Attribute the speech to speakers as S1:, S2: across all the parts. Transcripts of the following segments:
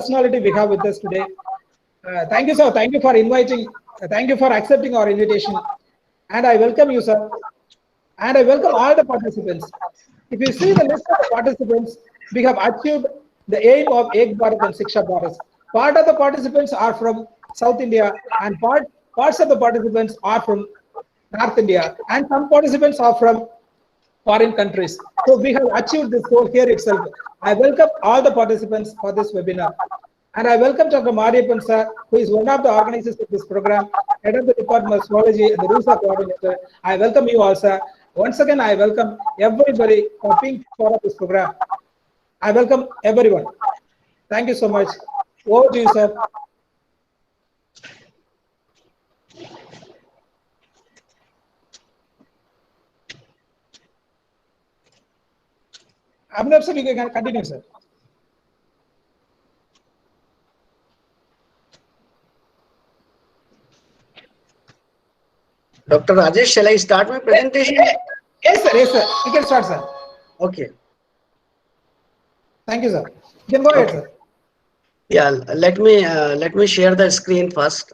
S1: personality we have with us today. Thank you, sir. Thank you for inviting. Thank you for accepting our invitation. And I welcome you, sir. And I welcome all the participants. If you see the list of the participants, we have achieved the aim of Ek Bharat and Shiksha Bharat. Part of the participants are from South India, and parts of the participants are from North India, and some participants are from foreign countries. So we have achieved this goal here itself. I welcome all the participants for this webinar. And I welcome Dr. Mariappan sir, who is one of the organizers of this program, head of the Department of Zoology and the RUSA coordinator. I welcome you all, sir. Once again, I welcome everybody for being part of this program. I welcome everyone. Thank you so much. Over to you, sir. Abhinav sir, you can continue, sir.
S2: Dr. Rajesh, shall I start my presentation?
S1: Yes, sir. Yes, sir. You can start, sir.
S2: Okay.
S1: Thank you, sir. You can go ahead, sir.
S2: Yeah, let me share the screen first.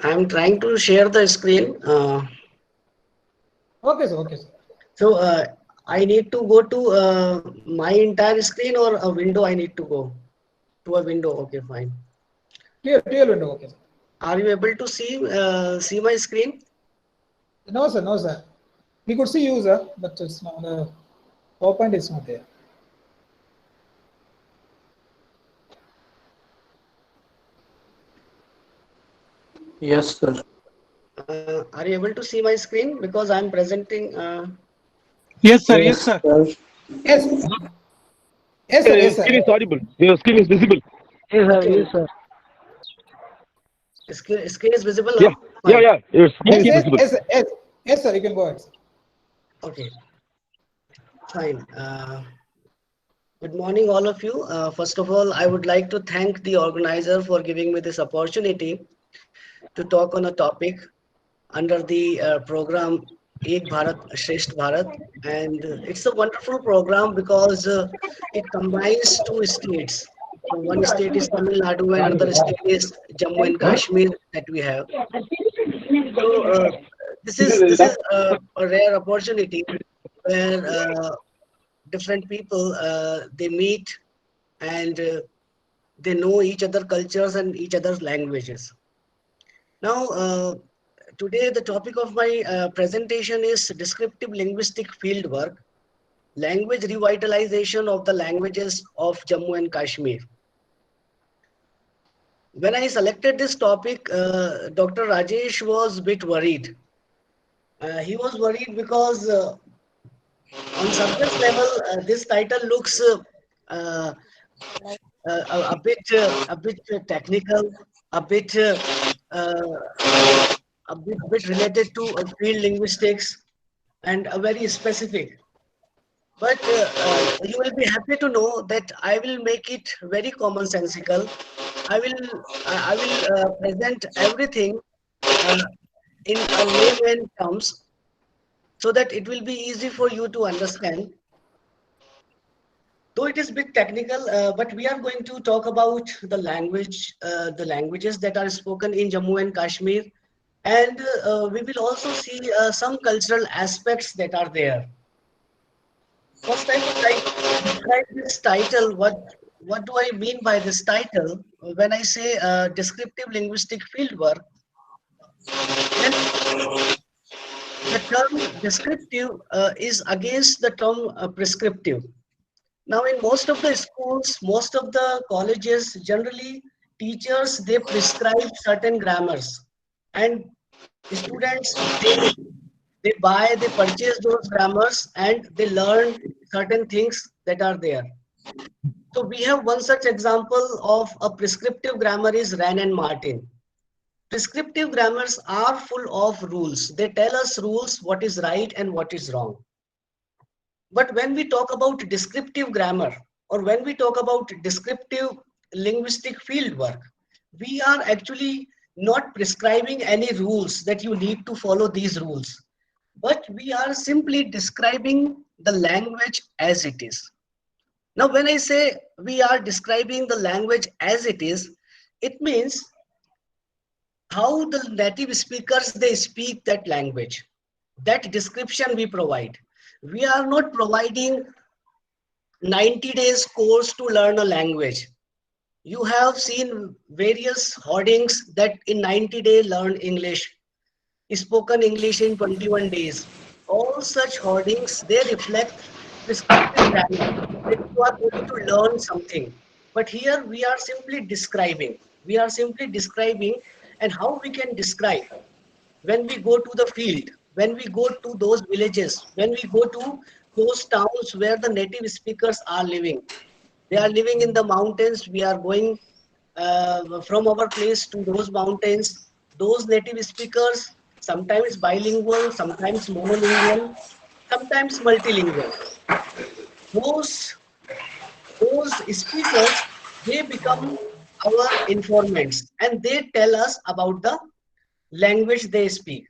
S2: I'm trying to share the screen.
S1: Okay, sir. Okay, sir.
S2: So I need to go to my entire screen or a window. I need to go to a window. Okay, fine.
S1: Clear window. Okay, sir.
S2: Are you able to see my screen?
S1: No, sir. No, sir. We could see you, sir, but it's not the PowerPoint is not there.
S3: Yes, sir.
S2: Are you able to see my screen? Because I'm presenting.
S4: Yes, sir. Yes, sir.
S1: Yes. Yes, sir. Yes, sir.
S5: Screen is audible. Your screen is visible.
S3: Yes, sir.
S2: Okay.
S3: Yes, sir.
S2: Screen is visible now?
S5: Yeah.
S2: Fine.
S5: Yeah. Your screen
S1: Yes,
S5: is
S1: yes,
S5: visible.
S1: yes, yes, yes, sir. You can go ahead, sir.
S2: Okay. Fine. Good morning, all of you. First of all, I would like to thank the organizer for giving me this opportunity to talk on a topic under the program Ek Bharat, Shresth Bharat. And it's a wonderful program because it combines two states. So one state is Tamil Nadu and another state is Jammu and Kashmir that we have. So this is a rare opportunity where different people they meet and they know each other cultures and each other's languages. Now, today the topic of my presentation is descriptive linguistic fieldwork, language revitalization of the languages of Jammu and Kashmir. When I selected this topic, Dr. Rajesh was a bit worried. He was worried because on surface level, this title looks a bit technical, a bit bit related to field linguistics and a very specific. But you will be happy to know that I will make it very commonsensical. I will present everything in a layman terms so that it will be easy for you to understand. Though it is a bit technical, but we are going to talk about the languages that are spoken in Jammu and Kashmir, and we will also see some cultural aspects that are there. First, I would like to describe this title. What do I mean by this title? When I say descriptive linguistic fieldwork, then the term descriptive is against the term prescriptive. Now, in most of the schools, most of the colleges, generally teachers, they prescribe certain grammars, and students, they buy, they purchase those grammars, and they learn certain things that are there. So we have one such example of a prescriptive grammar is Wren and Martin. Prescriptive grammars are full of rules. They tell us rules, what is right and what is wrong. But when we talk about descriptive grammar, or when we talk about descriptive linguistic fieldwork, we are actually not prescribing any rules that you need to follow these rules, but we are simply describing the language as it is. Now, when I say we are describing the language as it means how the native speakers they speak that language. That description we provide. We are not providing 90 days course to learn a language. You have seen various hoardings that in 90 days learn English, spoken English in 21 days. All such hoardings, they reflect prescriptive grammar, that you are going to learn something. But here we are simply describing. We are simply describing, and how we can describe when we go to the field, when we go to those villages, when we go to those towns where the native speakers are living. They are living in the mountains. We are going from our place to those mountains. Those native speakers, sometimes bilingual, sometimes monolingual, sometimes multilingual. Those those speakers, they become our informants, and they tell us about the language they speak.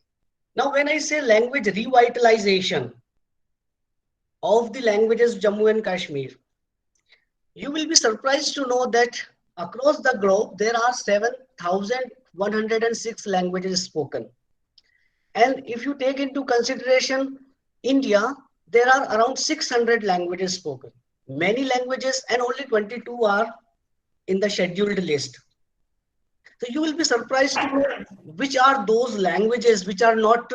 S2: Now, when I say language revitalization of the languages of Jammu and Kashmir, you will be surprised to know that across the globe there are 7,106 languages spoken. And if you take into consideration India, there are around 600 languages spoken. Many languages, and only 22 are in the scheduled list. So you will be surprised to know which are those languages which are not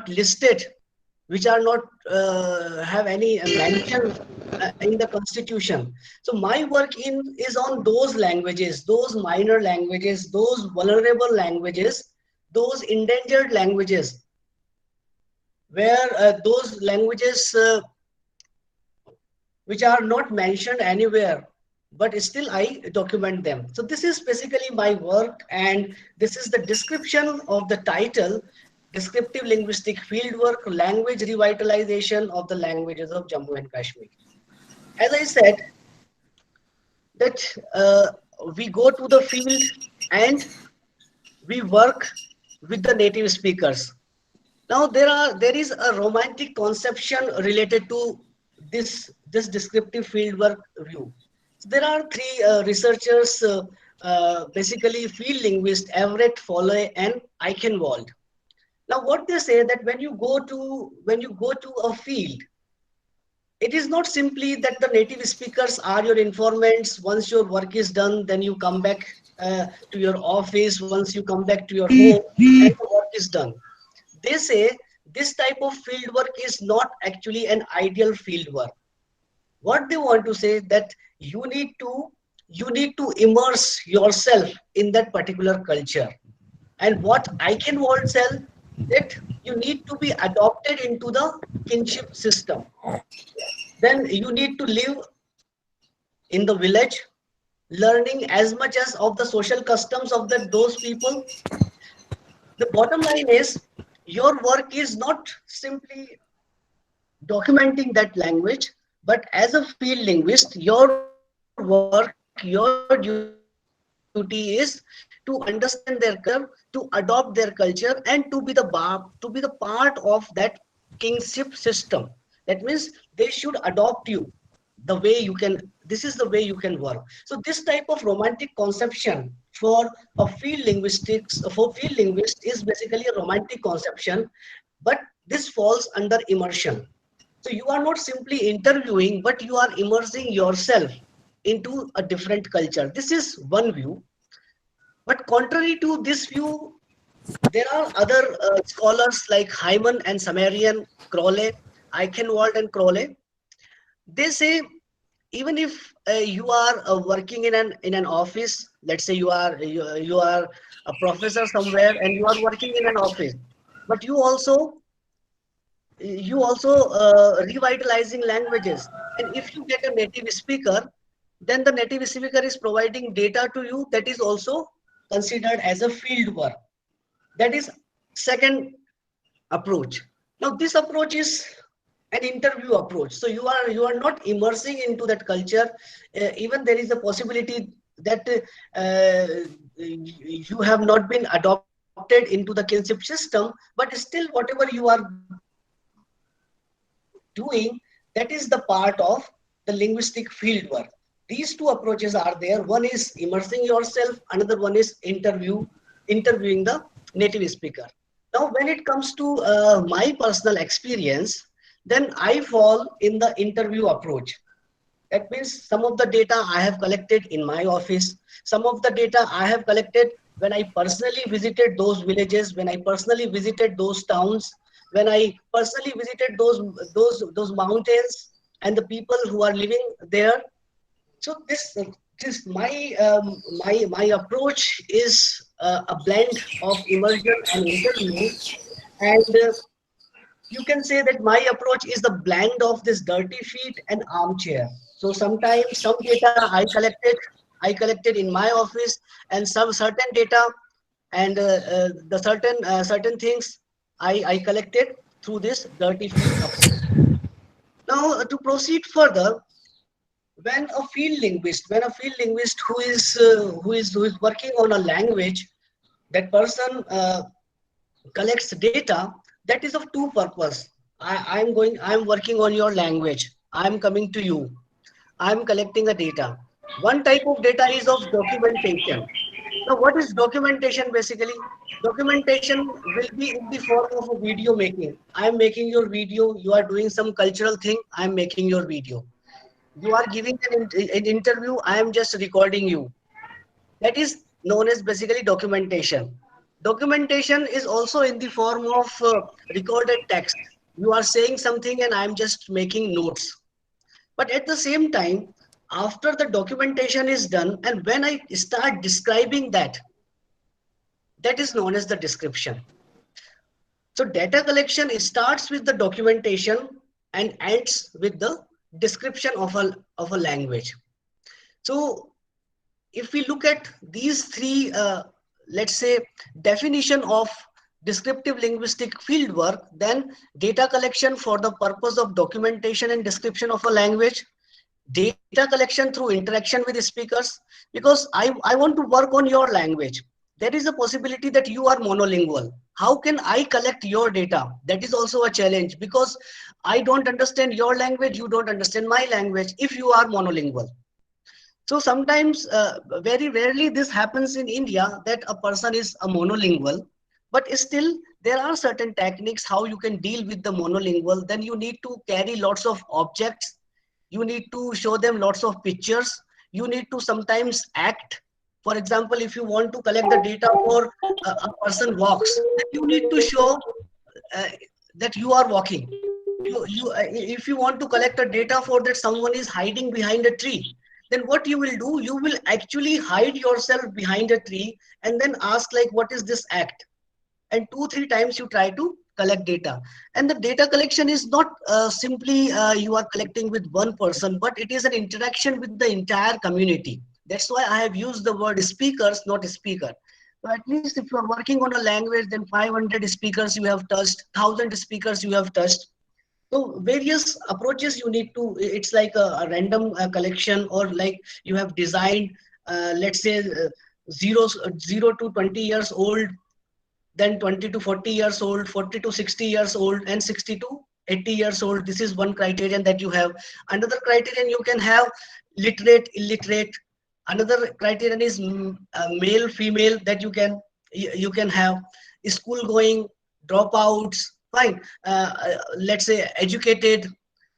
S2: listed, which are not have any mention in the constitution. So my work is on those languages, those minor languages, those vulnerable languages, those endangered languages, where those languages which are not mentioned anywhere, but still I document them. So this is basically my work, and this is the description of the title, Descriptive Linguistic Fieldwork, Language Revitalization of the Languages of Jammu and Kashmir. As I said, that we go to the field and we work with the native speakers. Now there is a romantic conception related to this descriptive fieldwork view. So there are three researchers, basically field linguists, Everett, Foley, and Eichenwald. Now, what they say that when you go to a field, it is not simply that the native speakers are your informants. Once your work is done, then you come back to your office. Once you come back to your home, and the work is done. They say this type of field work is not actually an ideal field work. What they want to say that you need to immerse yourself in that particular culture. And what Eichenwald said, that you need to be adopted into the kinship system. Then you need to live in the village, learning as much as of the social customs of those people. The bottom line is your work is not simply documenting that language, but as a field linguist, your work, your duty is to understand their culture, to adopt their culture, and to be the part of that kingship system. That means they should adopt you the way you can. This is the way you can work. So this type of romantic conception for field linguists is basically a romantic conception, but this falls under immersion. So you are not simply interviewing, but you are immersing yourself into a different culture. This is one view. But contrary to this view, there are other scholars like Hyman and Samarian, Crowley, Eichenwald and Crowley. They say even if you are working in an office, let's say you are a professor somewhere and you are working in an office, but you also revitalizing languages. And if you get a native speaker, then the native speaker is providing data to you that is also considered as a field work. That is second approach. Now this approach is an interview approach. So you are not immersing into that culture. Even there is a possibility that you have not been adopted into the kinship system, but still whatever you are doing, that is the part of the linguistic field work. These two approaches are there. One is immersing yourself, another one is interviewing the native speaker. Now, when it comes to my personal experience, then I fall in the interview approach. That means some of the data I have collected in my office, some of the data I have collected when I personally visited those villages, when I personally visited those towns, when I personally visited those mountains and the people who are living there. So this my approach is a blend of immersion and interview, and you can say that my approach is the blend of this dirty feet and armchair. So sometimes some data I collected in my office, and some certain data and the certain things I collected through this dirty feet approach. Now to proceed further, when a field linguist who is working on a language, that person collects data, that is of two purpose. I'm working on your language. I'm coming to you. I'm collecting a data. One type of data is of documentation. Now, what is documentation basically? Documentation will be in the form of a video making. I'm making your video. You are doing some cultural thing. I'm making your video. You are giving an interview. I am just recording you. That is known as basically documentation. Documentation is also in the form of recorded text. You are saying something and I'm just making notes. But at the same time, after the documentation is done, and when I start describing that, that is known as the description. So data collection starts with the documentation and ends with the description of a language. So if we look at these three, let's say, definition of descriptive linguistic fieldwork, then data collection for the purpose of documentation and description of a language, data collection through interaction with speakers, because I want to work on your language. There is a possibility that you are monolingual. How can I collect your data? That is also a challenge, because I don't understand your language, you don't understand my language if you are monolingual. So sometimes, very rarely this happens in India that a person is a monolingual, but still there are certain techniques how you can deal with the monolingual. Then you need to carry lots of objects. You need to show them lots of pictures. You need to sometimes act. For example, if you want to collect the data for a person walks, then you need to show that you are walking. If you want to collect the data for that someone is hiding behind a tree, then what you will do, you will actually hide yourself behind a tree and then ask like, what is this act? And 2-3 times you try to collect data. And the data collection is not simply you are collecting with one person, but it is an interaction with the entire community. That's why I have used the word speakers, not speaker. So at least if you are working on a language, then 500 speakers you have touched, 1,000 speakers you have touched. So various approaches you need to, it's like a random collection, or like you have designed, let's say 0 to 20 years old, then 20 to 40 years old, 40 to 60 years old, and 60 to 80 years old. This is one criterion that you have. Another criterion you can have literate, illiterate. Another criterion is male, female, that you can have school going, dropouts, fine. Let's say educated.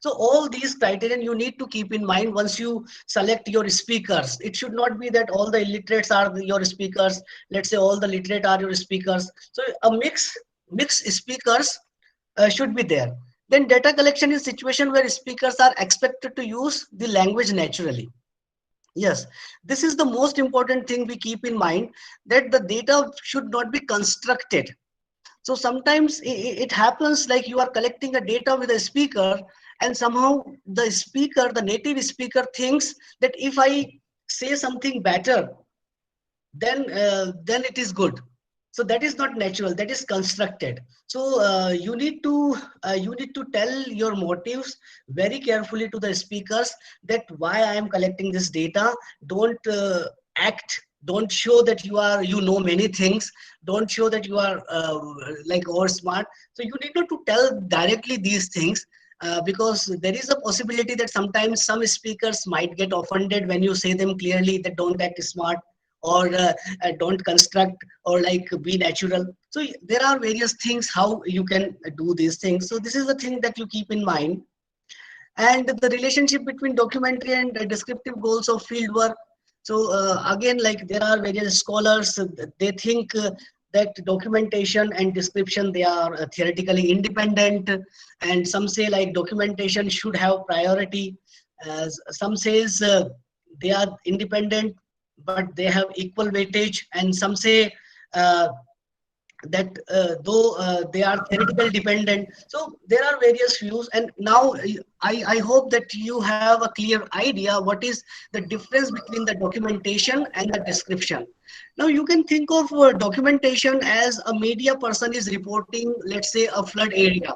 S2: So all these criterion you need to keep in mind once you select your speakers. It should not be that all the illiterates are your speakers. Let's say all the literate are your speakers. So a mixed speakers should be there. Then data collection is situation where speakers are expected to use the language naturally. Yes, this is the most important thing we keep in mind, that the data should not be constructed. So sometimes it happens like you are collecting a data with a speaker, and somehow the speaker, the native speaker, thinks that if I say something better, then it is good. So that is not natural, that is constructed. So you need to tell your motives very carefully to the speakers, that why I am collecting this data. Don't don't show that you know many things. Don't show that you are like over smart. So you need not to tell directly these things, because there is a possibility that sometimes some speakers might get offended when you say them clearly that don't act smart, or don't construct, or like be natural. So there are various things how you can do these things. So this is the thing that you keep in mind. And the relationship between documentary and descriptive goals of field work. So again, like there are various scholars, they think that documentation and description, they are theoretically independent, and some say like documentation should have priority, as some says they are independent but they have equal weightage, and some say uh, that though they are theoretical dependent. So there are various views, and now I hope that you have a clear idea what is the difference between the documentation and the description. Now you can think of documentation as a media person is reporting, let's say, a flood area.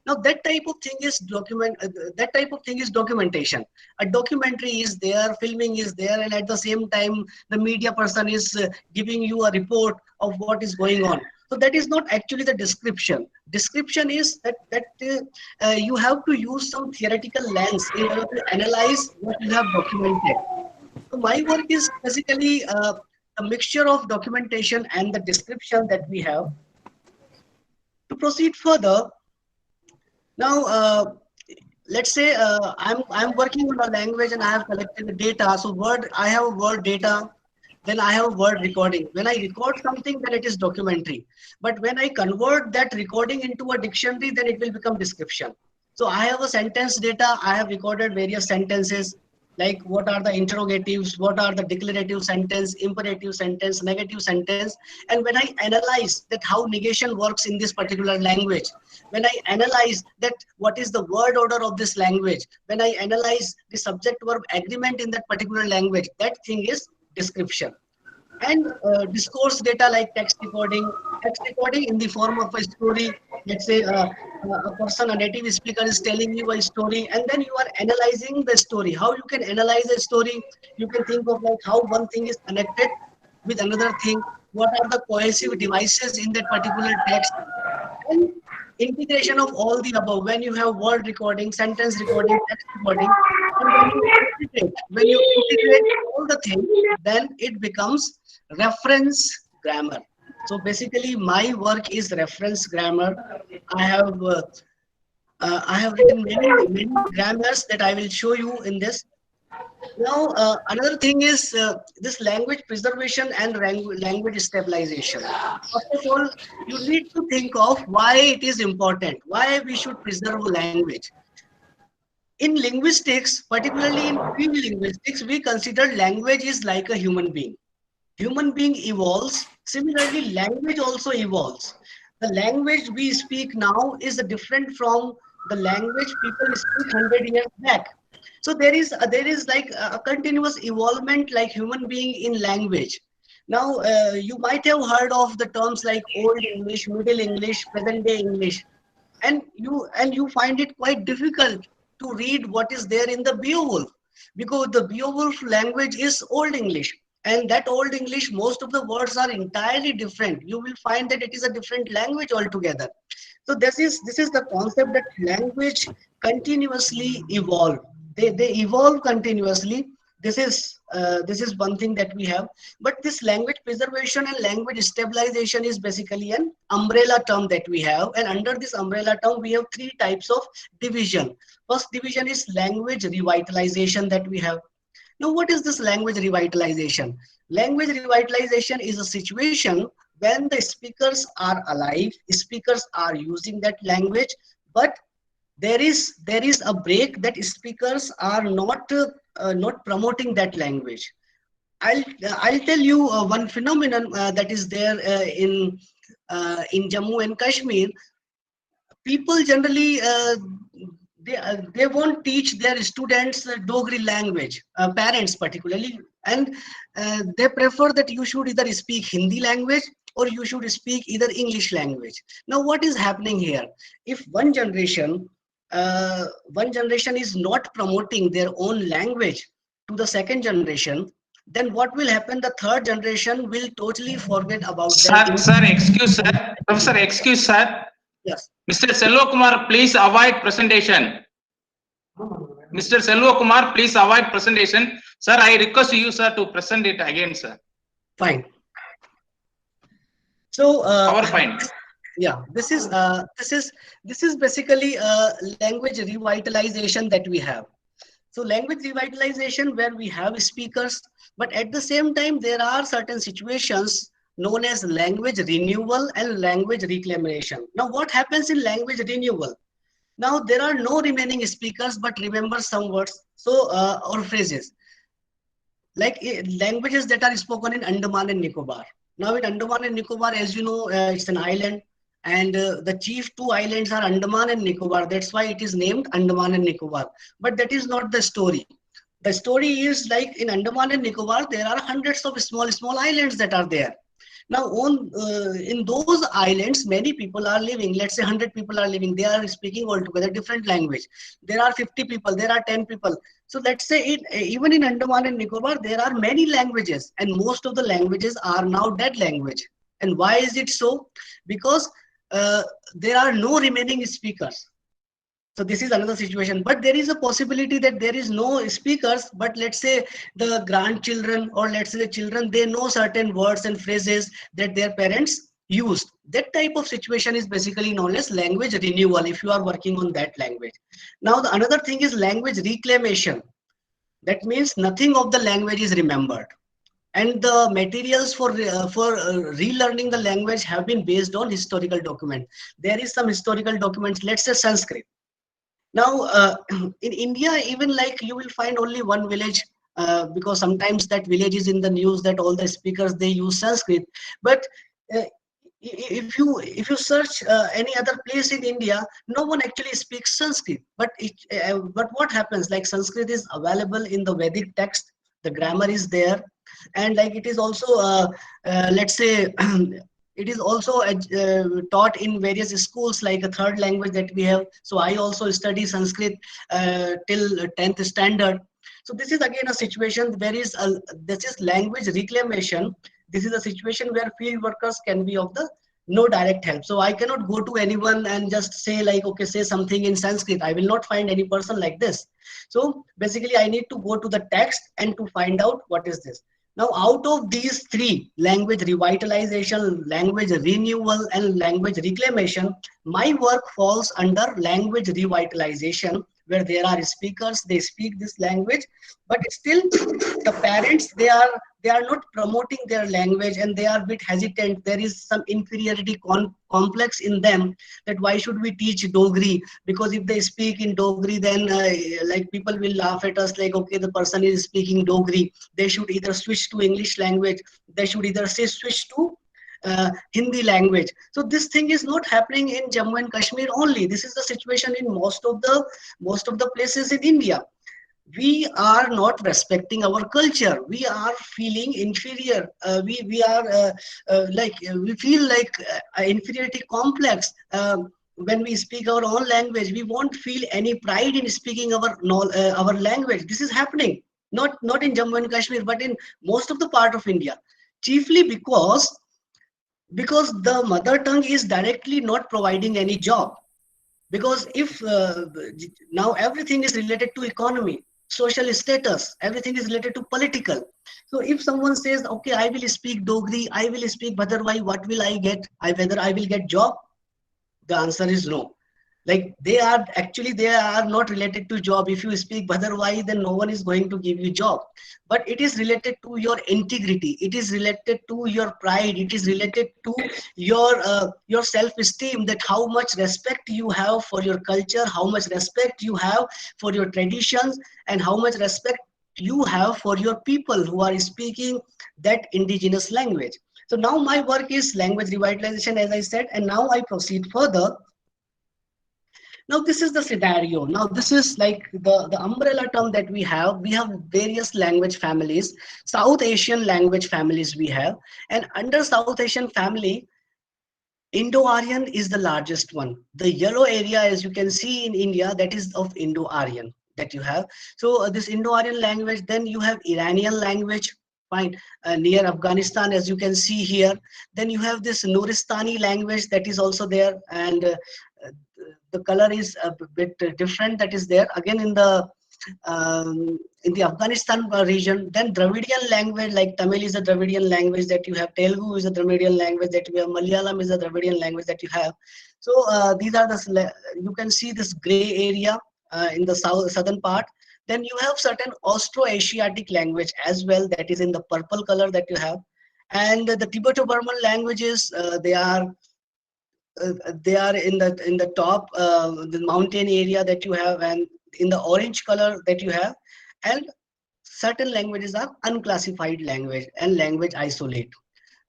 S2: Now that type of thing is that type of thing is documentation. A documentary is there, filming is there, and at the same time the media person is giving you a report of what is going on. So that is not actually the description. Description is that you have to use some theoretical lens in order to analyze what you have documented. So my work is basically a mixture of documentation and the description that we have. To proceed further, now let's say I'm working on a language and I have collected the data. So I have word data, then I have word recording. When I record something, then it is documentary. But when I convert that recording into a dictionary, then it will become description. So I have a sentence data. I have recorded various sentences, like what are the interrogatives, what are the declarative sentence, imperative sentence, negative sentence. And when I analyze that how negation works in this particular language, when I analyze that what is the word order of this language, when I analyze the subject verb agreement in that particular language, that thing is description. And discourse data like text recording in the form of a story. Let's say a person, a native speaker is telling you a story, and then you are analyzing the story. How you can analyze a story? You can think of like how one thing is connected with another thing. What are the cohesive devices in that particular text? And integration of all the above. When you have word recording, sentence recording, text recording, and when you integrate all the things, then it becomes reference grammar. So basically my work is reference grammar. I have written many grammars that I will show you in this. Now another thing is this language preservation and language stabilization. First of all, you need to think of why it is important, why we should preserve language. In linguistics, particularly in field linguistics, we consider language is like a human being. Human being evolves. Similarly, language also evolves. The language we speak now is different from the language people speak 100 years back. So there is like a continuous evolvement like human being in language. Now you might have heard of the terms like Old English, Middle English, present day English, and you find it quite difficult to read what is there in the Beowulf, because the Beowulf language is Old English, and that Old English, most of the words are entirely different. You will find that it is a different language altogether. So this is the concept that language continuously evolve. They evolve continuously. This is one thing that we have. But this language preservation and language stabilization is basically an umbrella term that we have. And under this umbrella term, we have three types of division. First division is language revitalization that we have. Now, what is this language revitalization? Language revitalization is a situation when the speakers are alive, speakers are using that language, but there is a break that speakers are not promoting that language. I'll tell you one phenomenon that is there in Jammu and Kashmir. People generally they won't teach their students Dogri language, parents particularly, and they prefer that you should either speak Hindi language or you should speak either English language. Now, what is happening here? If one generation is not promoting their own language to the second generation, then what will happen? The third generation will totally forget about their
S6: Sir, excuse, sir. Professor, excuse, sir.
S2: Yes.
S6: Mr. Selva Kumar, please avoid presentation. Mr. Selva Kumar, please avoid presentation. Sir, I request you, sir, to present it again, sir.
S2: Fine. So,
S6: PowerPoint.
S2: yeah, this is basically language revitalization that we have. So language revitalization where we have speakers, but at the same time there are certain situations known as language renewal and language reclamation. Now, what happens in language renewal? Now there are no remaining speakers, but remember some words, so or phrases, like languages that are spoken in Andaman and Nicobar. Now in Andaman and Nicobar, as you know, it's an island, and the chief two islands are Andaman and Nicobar. That's why it is named Andaman and Nicobar. But that is not the story. The story is like in Andaman and Nicobar, there are hundreds of small islands that are there. Now, in those islands, many people are living. Let's say 100 people are living. They are speaking altogether different language. There are 50 people. There are 10 people. So let's say even in Andaman and Nicobar, there are many languages, and most of the languages are now dead language. And why is it so? Because there are no remaining speakers. So this is another situation, but there is a possibility that there is no speakers, but let's say the grandchildren, or let's say the children, they know certain words and phrases that their parents used. That type of situation is basically known as language renewal, if you are working on that language. Now, the another thing is language reclamation. That means nothing of the language is remembered. And the materials for relearning the language have been based on historical document. There is some historical documents, let's say Sanskrit. Now, in India, even like you will find only one village, because sometimes that village is in the news that all the speakers, they use Sanskrit. But if you search any other place in India, no one actually speaks Sanskrit. But what happens? Like Sanskrit is available in the Vedic text, the grammar is there, and like it is also let's say. It is also taught in various schools, like a third language that we have. So I also study Sanskrit till 10th standard. So this is again a situation where this is language reclamation. This is a situation where field workers can be of the no direct help. So I cannot go to anyone and just say like, okay, say something in Sanskrit. I will not find any person like this. So basically I need to go to the text and to find out what is this. Now, out of these three, language revitalization, language renewal, and language reclamation, my work falls under language revitalization, where there are speakers, they speak this language, but still the parents, they are not promoting their language, and they are a bit hesitant. There is some inferiority complex in them, that why should we teach Dogri? Because if they speak in Dogri, then like people will laugh at us like, okay, the person is speaking Dogri. They should either switch to English language. They should either say switch to Hindi language. So this thing is not happening in Jammu and Kashmir only. This is the situation in most of the places in India. We are not respecting our culture. We are feeling inferior. We feel like inferiority complex. When we speak our own language, we won't feel any pride in speaking our language. This is happening not in Jammu and Kashmir, but in most of the part of India, chiefly because the mother tongue is directly not providing any job. Because if now everything is related to economy, social status, everything is related to political. So if someone says, okay, I will speak Dogri, I will speak Bhadarwai, what will I get? Whether I will get job? The answer is no. Like they are not related to job. If you speak Bhadarwai, then no one is going to give you job. But it is related to your integrity. It is related to your pride. It is related to your self-esteem, that how much respect you have for your culture, how much respect you have for your traditions, and how much respect you have for your people who are speaking that indigenous language. So now my work is language revitalization, as I said, and now I proceed further. Now this is the scenario. Now this is like the umbrella term that we have. We have various language families, South Asian language families we have, and under South Asian family, Indo-Aryan is the largest one. The yellow area, as you can see in India, that is of Indo-Aryan that you have. So this Indo-Aryan language, then you have Iranian language, fine, near Afghanistan, as you can see here. Then you have this Nuristani language that is also there, and the color is a bit different. That is there again in the Afghanistan region. Then Dravidian language, like Tamil is a Dravidian language that you have, Telugu is a Dravidian language that you have, Malayalam is a Dravidian language that you have. So these are the, you can see this gray area in the southern part. Then you have certain Austro-Asiatic language as well, that is in the purple color that you have. And the Tibeto-Burman languages, they are in the top, the mountain area that you have, and in the orange color that you have. And certain languages are unclassified language and language isolate.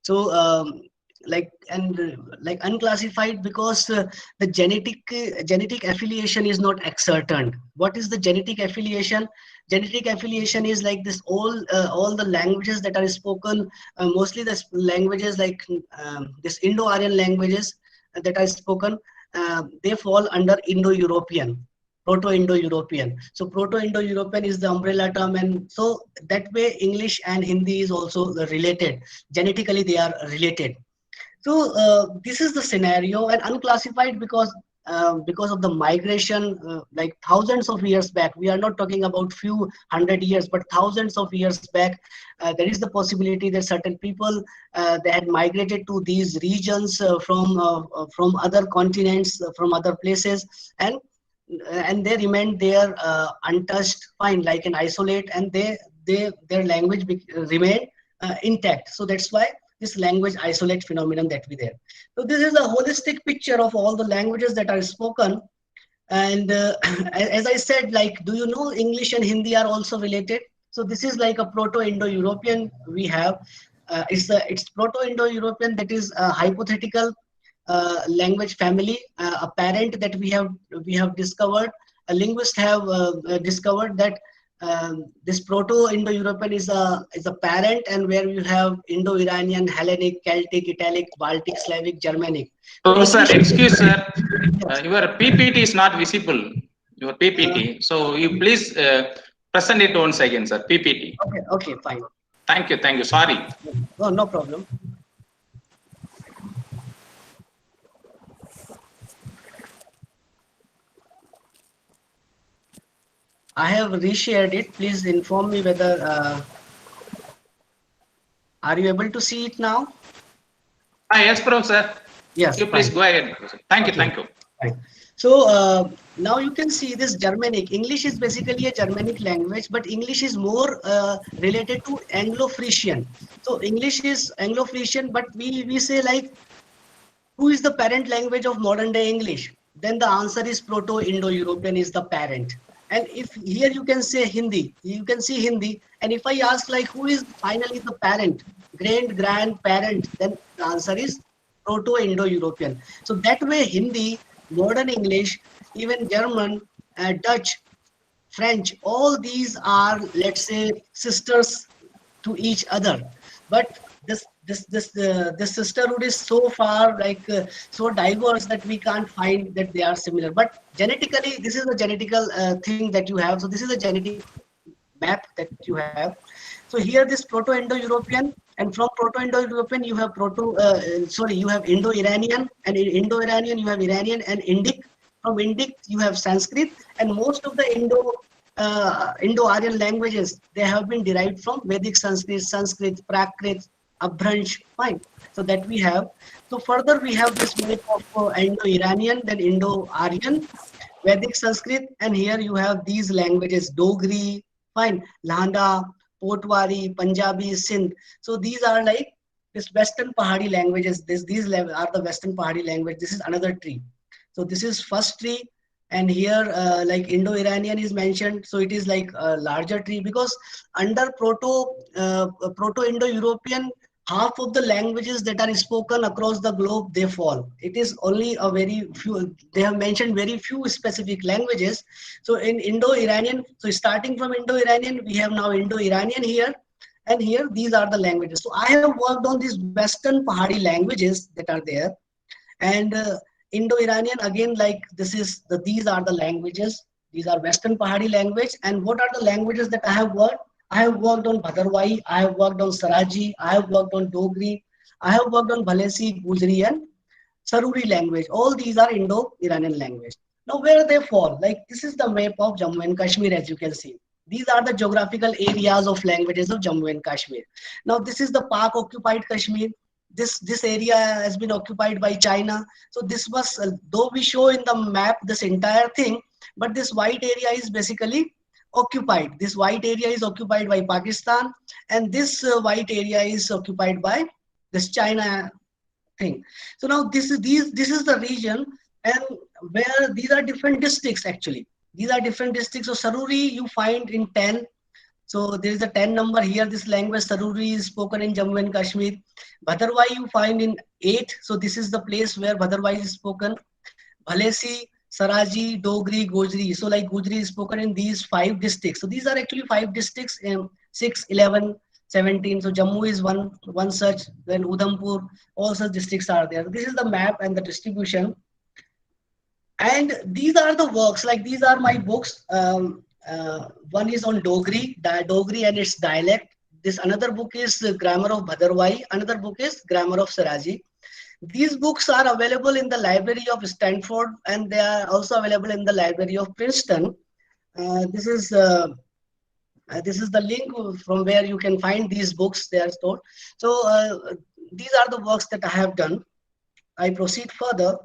S2: So like unclassified because the genetic affiliation is not ascertained. What is the genetic affiliation? Genetic affiliation is like this, all the languages that are spoken, mostly the languages like this Indo-Aryan languages that are spoken, they fall under Indo-European, Proto-Indo-European. So Proto-Indo-European is the umbrella term, and so that way English and Hindi is also related. Genetically they are related. So this is the scenario. And unclassified because of the migration, like thousands of years back, we are not talking about few hundred years, but thousands of years back, there is the possibility that certain people they had migrated to these regions from other continents, from other places, and they remained there untouched, fine, like an isolate, and their language remained intact. So that's why this language isolate phenomenon that we there. So this is a holistic picture of all the languages that are spoken. And as I said, like, do you know English and Hindi are also related? So this is like a Proto-Indo-European we have. It's Proto-Indo-European, that is a hypothetical language family, a parent that we have discovered. A linguist have discovered that this Proto-Indo-European is a parent, and where you have Indo-Iranian, Hellenic, Celtic, Italic, Baltic, Slavic, Germanic.
S6: Oh, sir, excuse, sir. Your PPT is not visible. Your PPT. So you please present it once again, sir. PPT.
S2: Okay, fine.
S6: Thank you. Sorry.
S2: Oh, no problem. I have reshared it. Please inform me whether are you able to see it now?
S6: Yes, Professor.
S2: Yes.
S6: You please go ahead. Thank you.
S2: Right. So now you can see this Germanic. English is basically a Germanic language, but English is more related to Anglo-Frisian. So English is Anglo-Frisian, but we say like, who is the parent language of modern day English? Then the answer is Proto-Indo-European is the parent. And if here you can say Hindi, you can see Hindi. And if I ask like, who is finally the parent, grandparent, then the answer is Proto-Indo-European. So that way Hindi, modern English, even German, Dutch, French, all these are, let's say, sisters to each other. But this sisterhood is so far, like so diverse, that we can't find that they are similar. But genetically, this is a genetical thing that you have. So this is a genetic map that you have. So here this Proto-Indo-European, and from Proto-Indo-European you have you have Indo-Iranian, and in Indo-Iranian you have Iranian and Indic. From Indic you have Sanskrit, and most of the Indo-Aryan languages, they have been derived from Vedic Sanskrit, Prakrit, Abhransh, fine. So that we have. So further we have this map of Indo-Iranian, then Indo-Aryan, Vedic Sanskrit, and here you have these languages, Dogri, fine, Landa, Potwari, Punjabi, Sindh. So these are like this Western Pahari languages. These are the Western Pahari language. This is another tree. So this is first tree, and here like Indo-Iranian is mentioned. So it is like a larger tree, because under Proto-Indo-European, half of the languages that are spoken across the globe, they fall. It is only a very few, they have mentioned very few specific languages. So in Indo-Iranian, so starting from Indo-Iranian, we have now Indo-Iranian here, and here these are the languages. So I have worked on these Western Pahari languages that are there, and Indo-Iranian, again, like these are the languages. These are Western Pahari language. And what are the languages that I have worked? I have worked on Bhadarwai, I have worked on Saraji, I have worked on Dogri, I have worked on Bhalesi, Gujri, and Saruri language. All these are Indo-Iranian language. Now, where they fall? Like, this is the map of Jammu and Kashmir, as you can see. These are the geographical areas of languages of Jammu and Kashmir. Now, this is the Pak-occupied Kashmir. This area has been occupied by China. So this was, though we show in the map this entire thing, but this white area is basically occupied. This white area is occupied by Pakistan, and this white area is occupied by this China thing. So now this is the region, and where these are different districts actually. These are different districts. So Saruri you find in 10. So there is a 10 number here. This language Saruri is spoken in Jammu and Kashmir. Bhadarwai you find in 8. So this is the place where Bhadarwai is spoken. Bhalesi, Saraji, Dogri, Gojri. So like Gujri is spoken in these 5 districts. So these are actually 5 districts, 6, 11, 17. So Jammu is one such, then Udhampur, all such districts are there. This is the map and the distribution. And these are the works, like these are my books. One is on Dogri and its dialect. This another book is Grammar of Bhadarwai. Another book is Grammar of Saraji. These books are available in the library of Stanford, and they are also available in the library of Princeton. This is the link from where you can find these books. They are stored. So these are the works that I have done. I proceed further.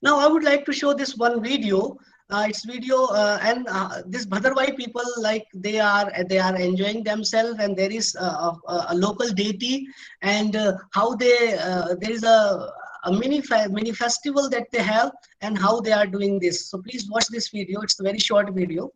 S2: Now I would like to show this one video. It's video and this Bhadarwai people, like they are enjoying themselves, and there is a local deity, and how they there is a mini festival that they have, and how they are doing this. So please watch this video. It's a very short video.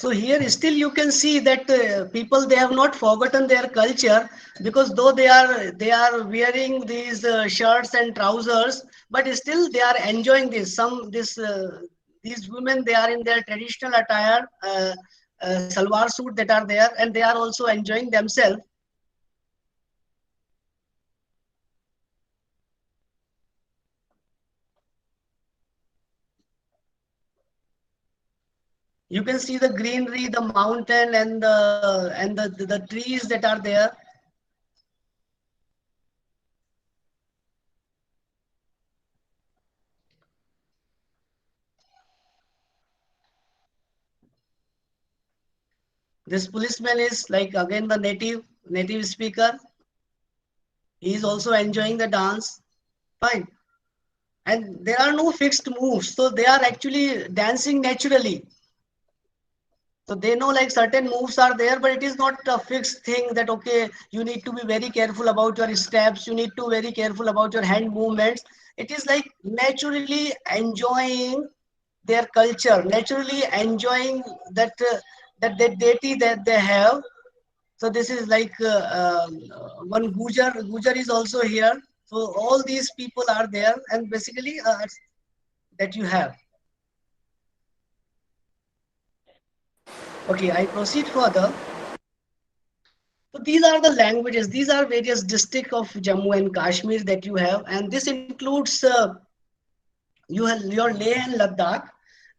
S2: So here still you can see that people, they have not forgotten their culture, because though they are wearing these shirts and trousers, but still they are enjoying this. These women, they are in their traditional attire, salwar suit that are there, and they are also enjoying themselves. You can see the greenery, the mountain, and the trees that are there. This policeman is like again the native speaker. He is also enjoying the dance. Fine. And there are no fixed moves, so they are actually dancing naturally. So they know like certain moves are there, but it is not a fixed thing that, okay, you need to be very careful about your steps, you need to be very careful about your hand movements. It is like naturally enjoying their culture, naturally enjoying that deity that they have. So this is like one Gujar is also here. So all these people are there, and basically that you have. Okay, I proceed further. So these are the languages. These are various districts of Jammu and Kashmir that you have, and this includes you have your Leh and Ladakh.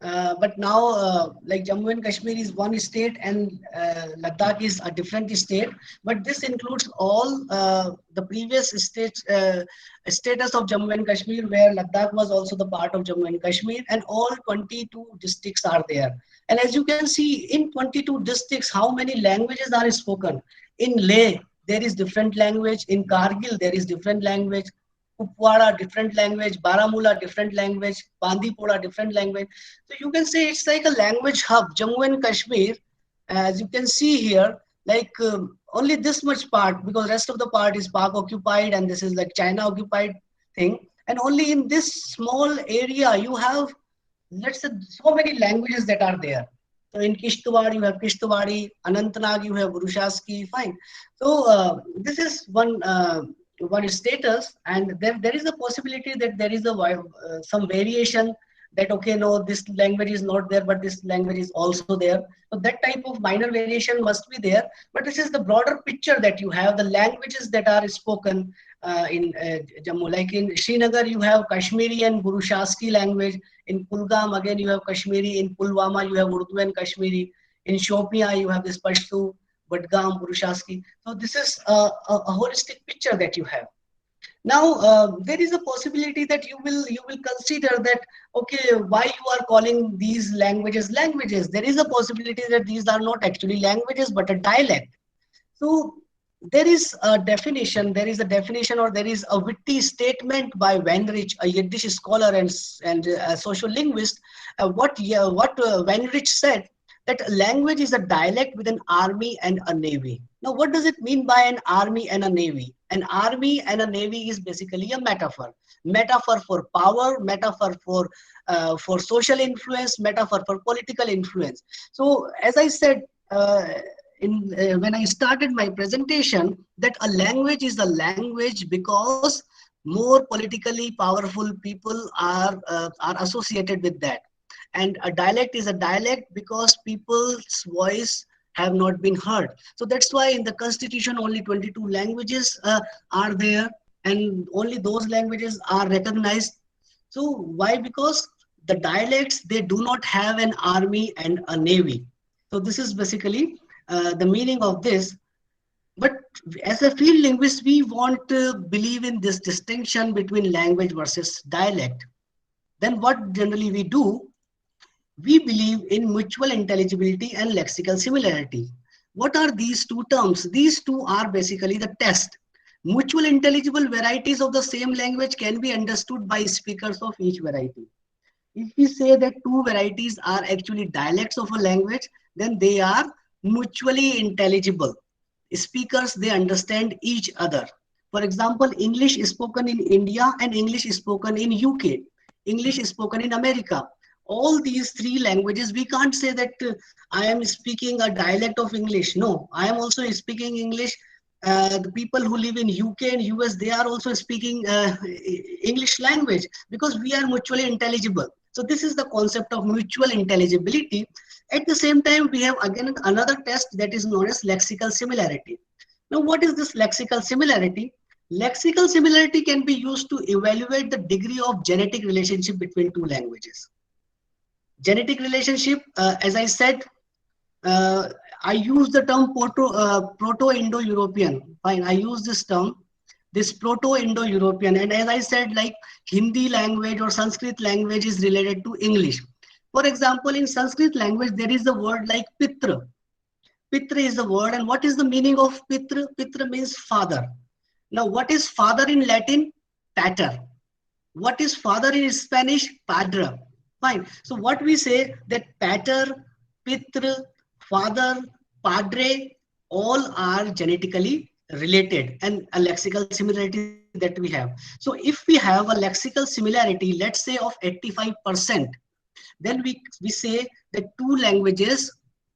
S2: But now, like Jammu and Kashmir is one state and Ladakh is a different state. But this includes all the previous status of Jammu and Kashmir, where Ladakh was also the part of Jammu and Kashmir, and all 22 districts are there. And as you can see, in 22 districts, how many languages are spoken? In Leh, there is different language. In Kargil, there is different language. Kupwara, different language. Baramulla, different language. Bandipora, different language. So you can say it's like a language hub. Jammu and Kashmir, as you can see here, like only this much part, because rest of the part is Pak occupied and this is like China occupied thing. And only in this small area, you have, let's say, so many languages that are there. So in Kishtwar, you have Kishtwari, Anantnag, you have Burushaski, fine. So this is one status, and there is a possibility that there is a some variation that, okay, no, this language is not there, but this language is also there. So that type of minor variation must be there. But this is the broader picture that you have, the languages that are spoken in Jammu. Like in Srinagar, you have Kashmiri and Burushaski language. In Kulgam, again, you have Kashmiri. In Pulwama, you have Urdu and Kashmiri. In Shopia, you have this Pashto, Budgam, Burushaski. So this is a holistic picture that you have. Now, there is a possibility that you will consider that, okay, why you are calling these languages languages? There is a possibility that these are not actually languages, but a dialect. So there is a definition, or there is a witty statement by Weinrich, a Yiddish scholar and a social linguist. What Weinrich said, that language is a dialect with an army and a navy. Now, what does it mean by an army and a navy? An army and a navy is basically a metaphor. Metaphor for power, metaphor for social influence, metaphor for political influence. So, as I said, when I started my presentation, that a language is a language because more politically powerful people are associated with that. And a dialect is a dialect because people's voice have not been heard. So that's why in the constitution only 22 languages are there, and only those languages are recognized. So why? Because the dialects, they do not have an army and a navy. So this is basically the meaning of this. But as a field linguist, we want to believe in this distinction between language versus dialect. Then what generally we do, we believe in mutual intelligibility and lexical similarity. What are these two terms? These two are basically the test. Mutual intelligible varieties of the same language can be understood by speakers of each variety. If we say that two varieties are actually dialects of a language, then they are mutually intelligible. Speakers, they understand each other. For example, English is spoken in India and English is spoken in UK. English is spoken in America. All these three languages, we can't say that I am speaking a dialect of English. No, I am also speaking English. The people who live in UK and US, they are also speaking English language because we are mutually intelligible. So this is the concept of mutual intelligibility. At the same time, we have again another test that is known as lexical similarity. Now, what is this lexical similarity? Lexical similarity can be used to evaluate the degree of genetic relationship between two languages. Genetic relationship, as I said, I use the term Proto-Indo-European. Fine, I use this term, this Proto-Indo-European. And as I said, like Hindi language or Sanskrit language is related to English. For example, in Sanskrit language, there is a word like Pitra. Pitra is the word. And what is the meaning of Pitra? Pitra means father. Now, what is father in Latin? Pater. What is father in Spanish? Padre. Fine. So what we say that pater, pitra, father, padre, all are genetically related, and a lexical similarity that we have. So if we have a lexical similarity, let's say of 85%, then we say that two languages,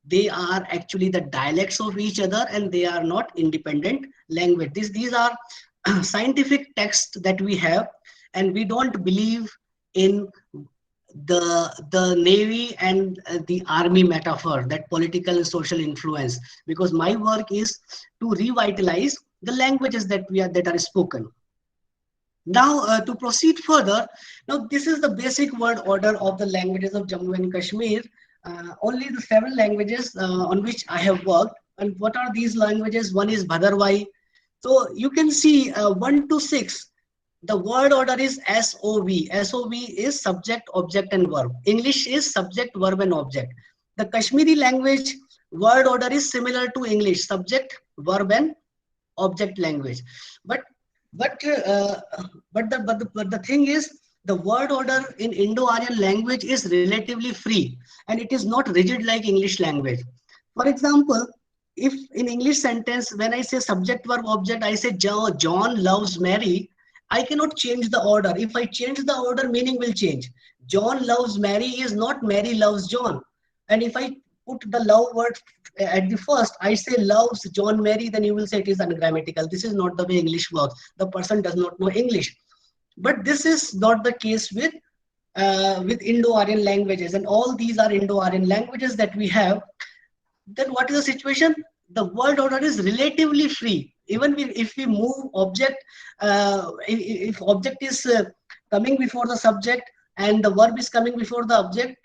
S2: they are actually the dialects of each other and they are not independent language. These are scientific texts that we have, and we don't believe in the navy and the army metaphor, that political and social influence, because my work is to revitalize the languages that are spoken. Now, to proceed further, now this is the basic word order of the languages of Jammu and Kashmir. Only the 7 languages on which I have worked. And what are these languages? One is Bhadarwai. So you can see 1 to 6. The word order is SOV. SOV is subject, object, and verb. English is subject, verb, and object. The Kashmiri language word order is similar to English, subject, verb, and object language. But the thing is, the word order in Indo-Aryan language is relatively free, and it is not rigid like English language. For example, if in English sentence, when I say subject, verb, object, I say John loves Mary, I cannot change the order. If I change the order, meaning will change. John loves Mary is not Mary loves John. And if I put the love word at the first, I say loves John Mary, then you will say it is ungrammatical. This is not the way English works. The person does not know English. But this is not the case with Indo-Aryan languages, and all these are Indo-Aryan languages that we have. Then what is the situation? The word order is relatively free. Even if we move object, if object is coming before the subject and the verb is coming before the object,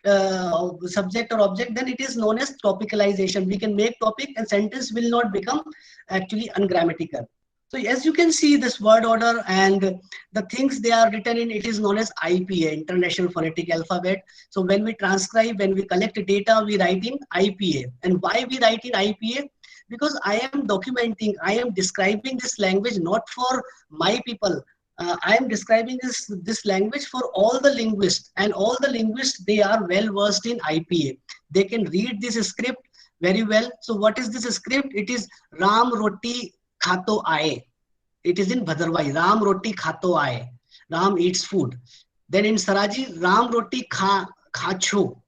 S2: subject or object, then it is known as topicalization. We can make topic and sentence will not become actually ungrammatical. So as you can see, this word order and the things they are written in, it is known as IPA, International Phonetic Alphabet. So when we transcribe, when we collect data, we write in IPA. And why we write in IPA? Because I am documenting, I am describing this language not for my people. I am describing this language for all the linguists, and all the linguists, they are well versed in IPA. They can read this script very well. So what is this script? It is Ram Roti Khato Aaye. It is in Bhadarwai. Ram Roti Khato Aaye. Ram eats food. Then in Saraji, Ram Roti Khacho.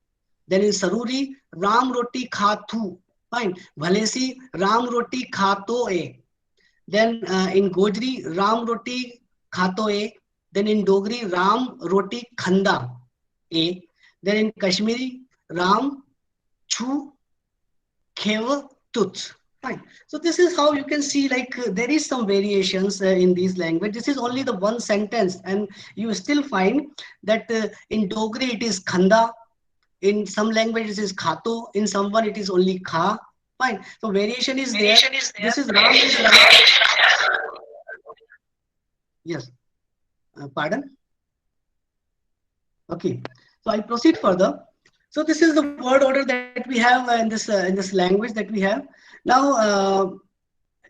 S2: Then in Saruri, Ram Roti Khathu. Fine. Bhalesi, Ram Roti Khato E. Then in Gojri, Ram Roti Khato E. Then in Dogri, Ram Roti Khanda E. Then in Kashmiri, Ram Chu Khev Tut. Fine. So this is how you can see, like there is some variations in these languages. This is only the one sentence, and you still find that in Dogri it is Khanda. In some languages it is Khato. In some one it is only Kha. Fine. So variation is there. This is Ram. Yes. Pardon? Okay. So I proceed further. So this is the word order that we have in this language that we have. Now,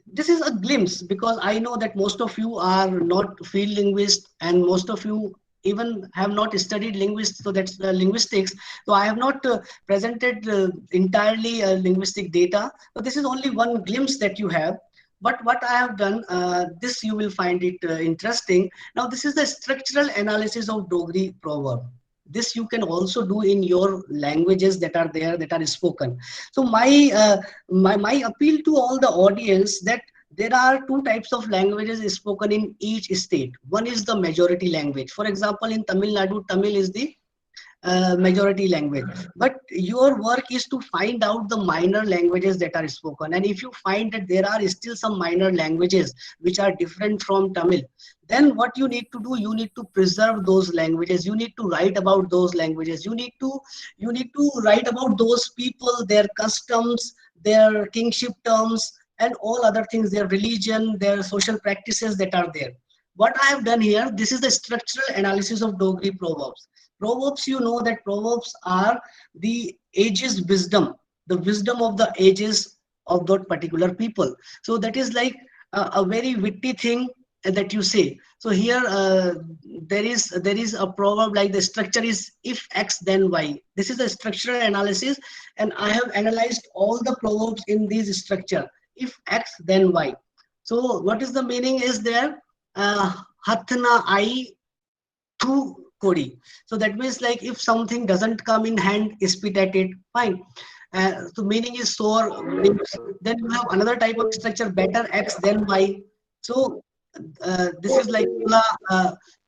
S2: this is a glimpse, because I know that most of you are not field linguists, and most of you even have not studied linguistics. So that's linguistics. So I have not presented entirely linguistic data. So this is only one glimpse that you have. But what I have done, this you will find it interesting. Now, this is the structural analysis of Dogri proverb. This you can also do in your languages that are there, that are spoken. So my appeal to all the audience, that there are 2 types of languages spoken in each state. One is the majority language. For example, in Tamil Nadu, Tamil is the majority language. But your work is to find out the minor languages that are spoken. And if you find that there are still some minor languages which are different from Tamil, then what you need to do, you need to preserve those languages. You need to write about those languages. You need to write about those people, their customs, their kingship terms, and all other things, their religion, their social practices that are there. What I have done here, this is the structural analysis of Dogri proverbs. Proverbs, you know that proverbs are the ages wisdom, the wisdom of the ages of that particular people. So that is like a very witty thing that you say. So here there is a proverb, like the structure is if X then Y. This is a structural analysis, and I have analyzed all the proverbs in this structure. If X then Y. So what is the meaning is there? Hathna I tu Kodi. So that means, like, if something doesn't come in hand, spit at it. Fine. So meaning is sore. Then you have another type of structure, better X then Y. So this is like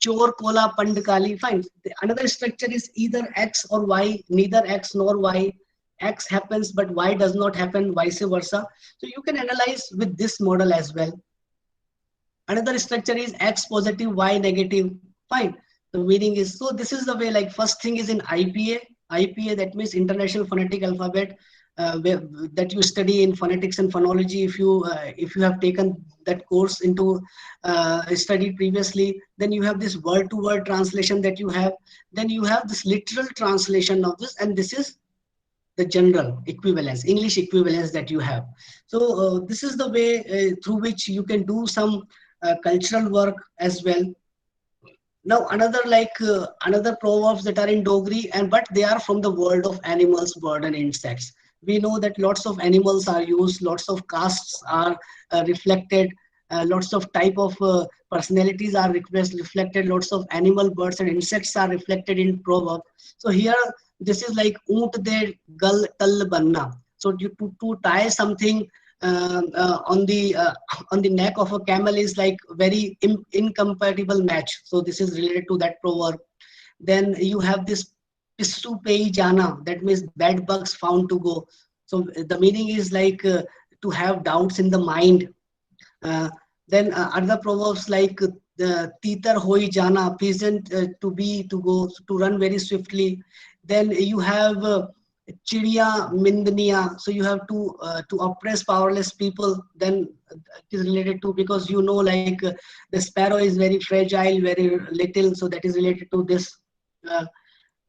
S2: chor kola pandkali. Fine. Another structure is either X or Y, neither X nor Y. X happens but Y does not happen, vice versa. So you can analyze with this model as well. Another structure is X positive, Y negative. Fine. The meaning is, so this is the way, like first thing is in IPA. IPA, that means International Phonetic Alphabet, that you study in phonetics and phonology. If you have taken that course into studied previously, then you have this word to word translation that you have. Then you have this literal translation of this, and this is the general equivalence, English equivalence that you have. So this is the way through which you can do some cultural work as well. Now another proverbs that are in Dogri, and but they are from the world of animals, bird and insects. We know that lots of animals are used, lots of castes are reflected, lots of type of personalities are reflected, lots of animal, birds and insects are reflected in proverb. So here this is like oont de gal tal banna. So to tie something on the neck of a camel is like very incompatible match. So this is related to that proverb. Then you have this pissu pei jana, that means bed bugs found to go. So the meaning is like to have doubts in the mind. uh, then other proverbs like the titar hoi jana, peasant to go to run very swiftly. Then you have chidiya mindaniya, so you have to oppress powerless people. Then it is related to, because you know like the sparrow is very fragile, very little, so that is related to this. Uh,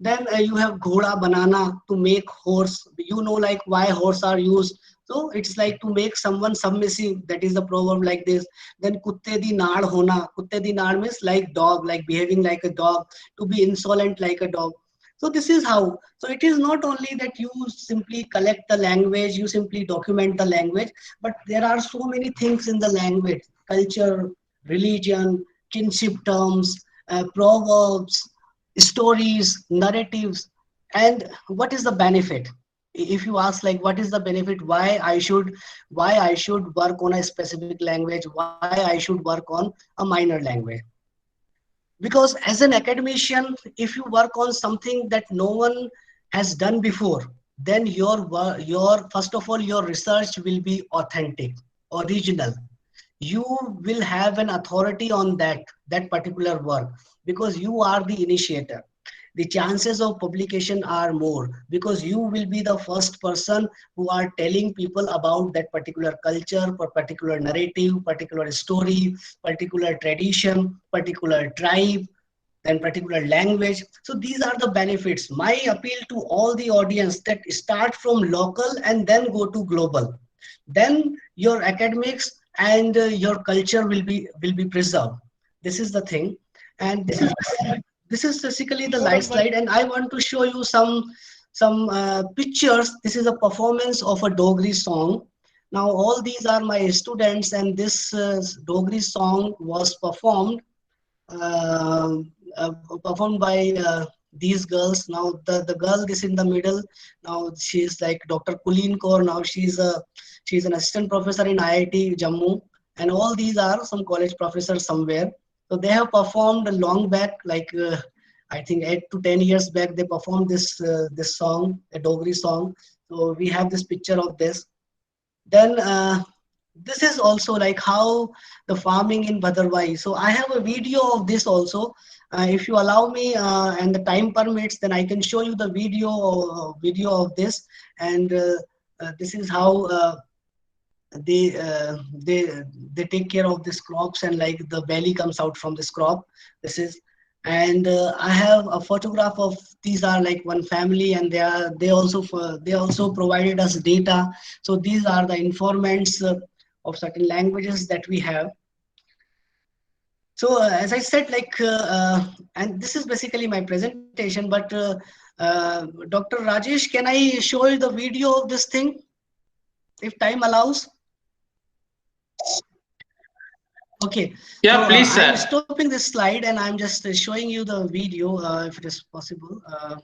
S2: then you have ghoda banana, to make horse. You know like why horse are used. So it's like to make someone submissive. That is the proverb like this. Then kutte di naad hona. Kutte di naad means like dog, like behaving like a dog, to be insolent like a dog. So this is how. So it is not only that you simply collect the language, you simply document the language, but there are so many things in the language: culture, religion, kinship terms, proverbs, stories, narratives. And what is the benefit? If you ask like what is the benefit, why I should work on a specific language, why I should work on a minor language? Because as an academician, if you work on something that no one has done before, then your first of all your research will be authentic, original. You will have an authority on that particular work, because you are the initiator. The chances of publication are more, because you will be the first person who are telling people about that particular culture, particular narrative, particular story, particular tradition, particular tribe, and particular language. So these are the benefits. My appeal to all the audience, that start from local and then go to global. Then your academics and your culture will be preserved. This is the thing. And this is basically the light slide, and I want to show you some pictures. This is a performance of a Dogri song. Now all these are my students, and this Dogri song was uh, uh, performed by these girls. Now the girl this in the middle, now she's like Dr. Kulin Kaur. Now she's an assistant professor in IIT Jammu, and all these are some college professors somewhere. So they have performed long back, like I think 8 to 10 years back. They performed this song, a Dogri song. So we have this picture of this. Then this is also like how the farming in Bhadarwai. So I have a video of this also. If you allow me and the time permits, then I can show you the video of this. And this is how they uh, they they take care of these crops, and like the belly comes out from this crop. This is. And I have a photograph of, these are like one family, and they also provided us data. So these are the informants of certain languages that we have. So as I said, like and this is basically my presentation, but Dr. Rajesh, can I show you the video of this thing if time allows? Okay, so
S6: Yeah, please,
S2: I'm
S6: sir.
S2: stopping this slide, and I'm just showing you the video if it is possible. Uh,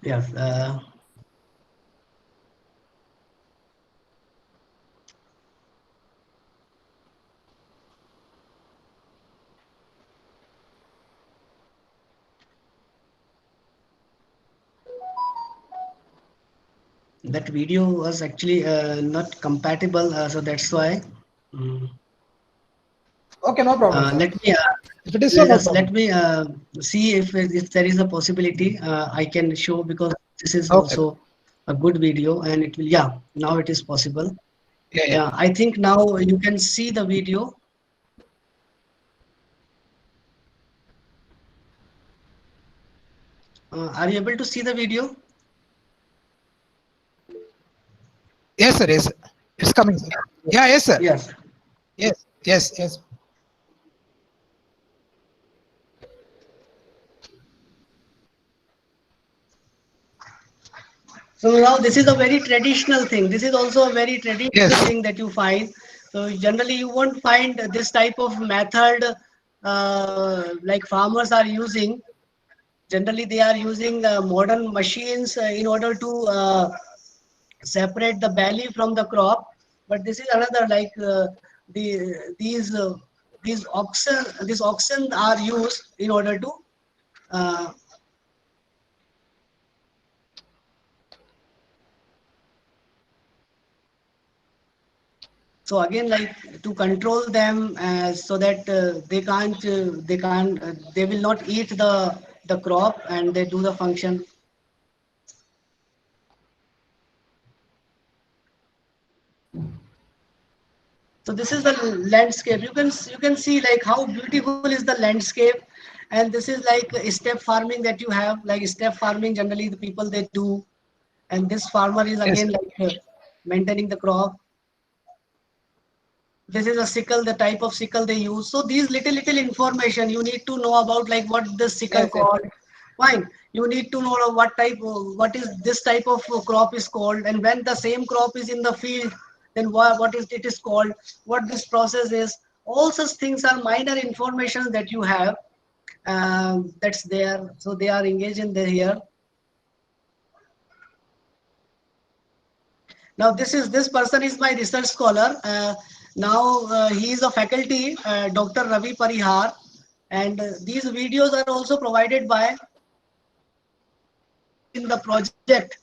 S2: Yes. That video was actually not compatible, so that's why. Mm.
S1: Okay, no problem, sir.
S2: Let me
S1: If it is so, no
S2: yes,
S1: problem.
S2: let me see if there is a possibility I can show, because this is
S1: Okay.
S2: also a good video, and it will, yeah, now it is possible.
S1: Yeah, yeah.
S2: Yeah, I think now you can see the video. Are you able to see the video?
S1: Yes, sir. Yes, sir. It's coming, sir. Yeah, yes, sir.
S2: Yes.
S1: Yes, yes, yes.
S2: So now this is a very traditional thing. This is also a very traditional
S1: Yes.
S2: thing that you find. So generally you won't find this type of method like farmers are using. Generally they are using modern machines in order to separate the belly from the crop. But this is another, like these oxen are used in order to uh, so again, like to control them so that they will not eat the crop, and they do the function. So this is the landscape. You can see like how beautiful is the landscape, and this is like a step farming that you have. Like step farming, generally the people they do, and this farmer is
S1: Yes.
S2: again like maintaining the crop. This is a sickle, the type of sickle they use. So these little information you need to know about, like what the sickle
S1: Yes, yes.
S2: called. Fine. You need to know what is this type of crop is called, and when the same crop is in the field, then what is it is called, what this process is. All such things are minor information that you have, that's there. So they are engaged in there here. Now this person is my research scholar. Now he is a faculty, Dr. Ravi Parihar, and these videos are also provided by in the project,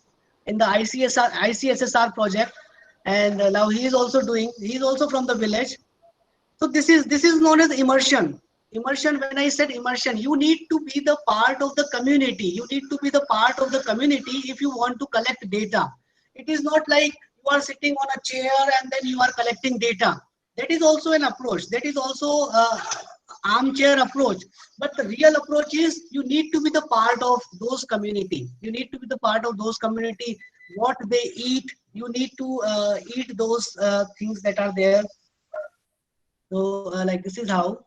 S2: in the ICSSR project, and now he is also doing. He is also from the village. So this is known as immersion. Immersion. When I said immersion, you need to be the part of the community. You need to be the part of the community if you want to collect data. It is not like you are sitting on a chair and then you are collecting data. That is also an approach. That is also armchair approach. But the real approach is you need to be the part of those community. You need to be the part of those community. What they eat, you need to eat those things that are there. So like this is how.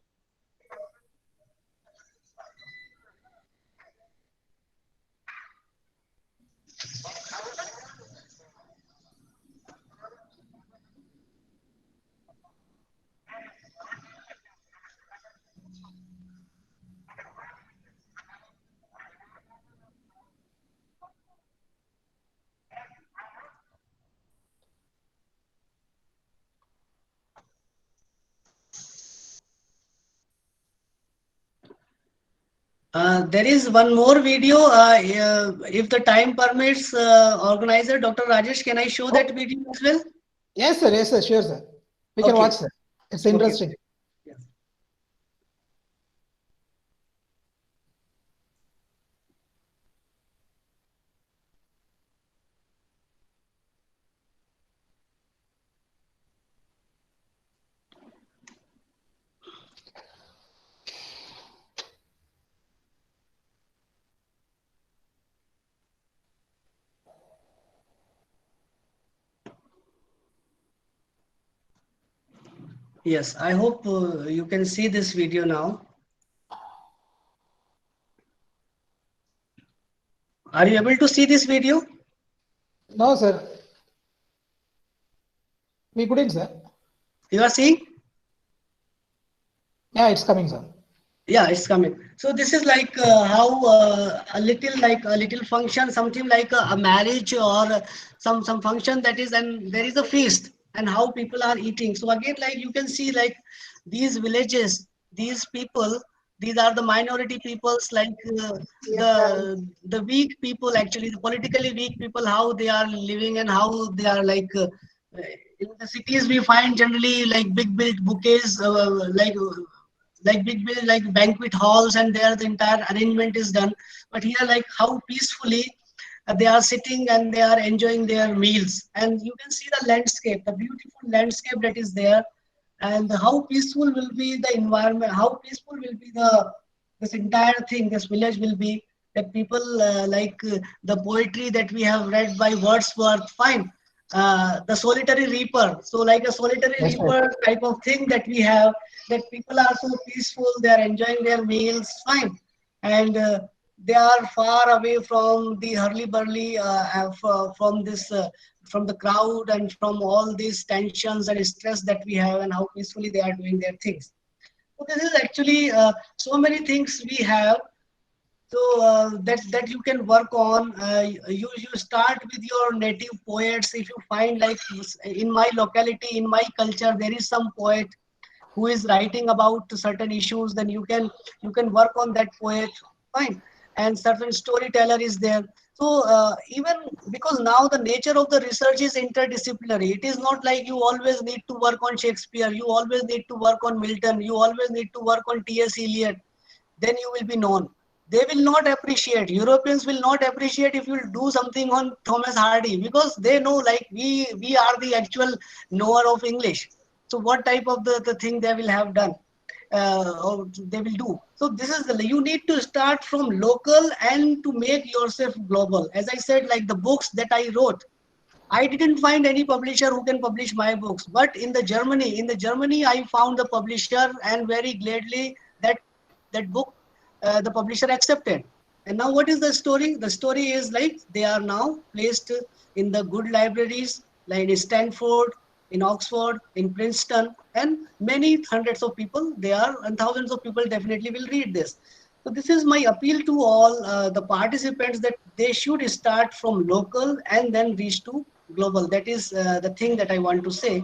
S2: There is one more video. If the time permits, organizer Dr. Rajesh, can I show that video as well?
S1: Yes, sir. Yes, sir. Sure, sir. We can
S2: Okay.
S1: watch, sir. It's
S2: Okay.
S1: interesting.
S2: Yes. Yes, I hope you can see this video now. Are you able to see this video?
S1: No, sir. We couldn't, sir.
S2: You are seeing?
S1: Yeah, it's coming, sir.
S2: Yeah, it's coming. So this is like how a little function, something like a marriage or some function that is, and there is a feast, and how people are eating. So again, like you can see, like these villages, these people, these are the minority peoples, like the weak people, actually the politically weak people, how they are living and how they are like. In the cities, we find generally like big built bouquets, like big like banquet halls, and there the entire arrangement is done. But here, like how peacefully they are sitting and they are enjoying their meals, and you can see the landscape, the beautiful landscape that is there, and how peaceful will be the environment, how peaceful will be this entire thing, this village will be, that people the poetry that we have read by Wordsworth, fine, the solitary reaper, so like a solitary
S1: That's right.
S2: reaper type of thing that we have, that people are so peaceful, they are enjoying their meals, fine, and they are far away from the hurly-burly, from this from the crowd and from all these tensions and stress that we have, and how peacefully they are doing their things. So this is actually so many things we have. So that you can work on. You start with your native poets. If you find, like in my locality, in my culture, there is some poet who is writing about certain issues, then you can work on that poet, fine, and certain storyteller is there. So even because now the nature of the research is interdisciplinary, it is not like you always need to work on Shakespeare, you always need to work on Milton, you always need to work on T.S. Eliot, then you will be known. They will not appreciate, Europeans will not appreciate if you do something on Thomas Hardy, because they know, like we are the actual knower of English. So what type of the thing they will have done, or they will do. So this is the, you need to start from local and to make yourself global. As I said, like the books that I wrote, I didn't find any publisher who can publish my books. But in the Germany, I found the publisher, and very gladly that book, the publisher accepted. And now what is the story? The story is like they are now placed in the good libraries, like in Stanford, in Oxford, in Princeton, and many hundreds of people they are, and thousands of people definitely will read this. So this is my appeal to all the participants, that they should start from local and then reach to global. That is the thing that I want to say.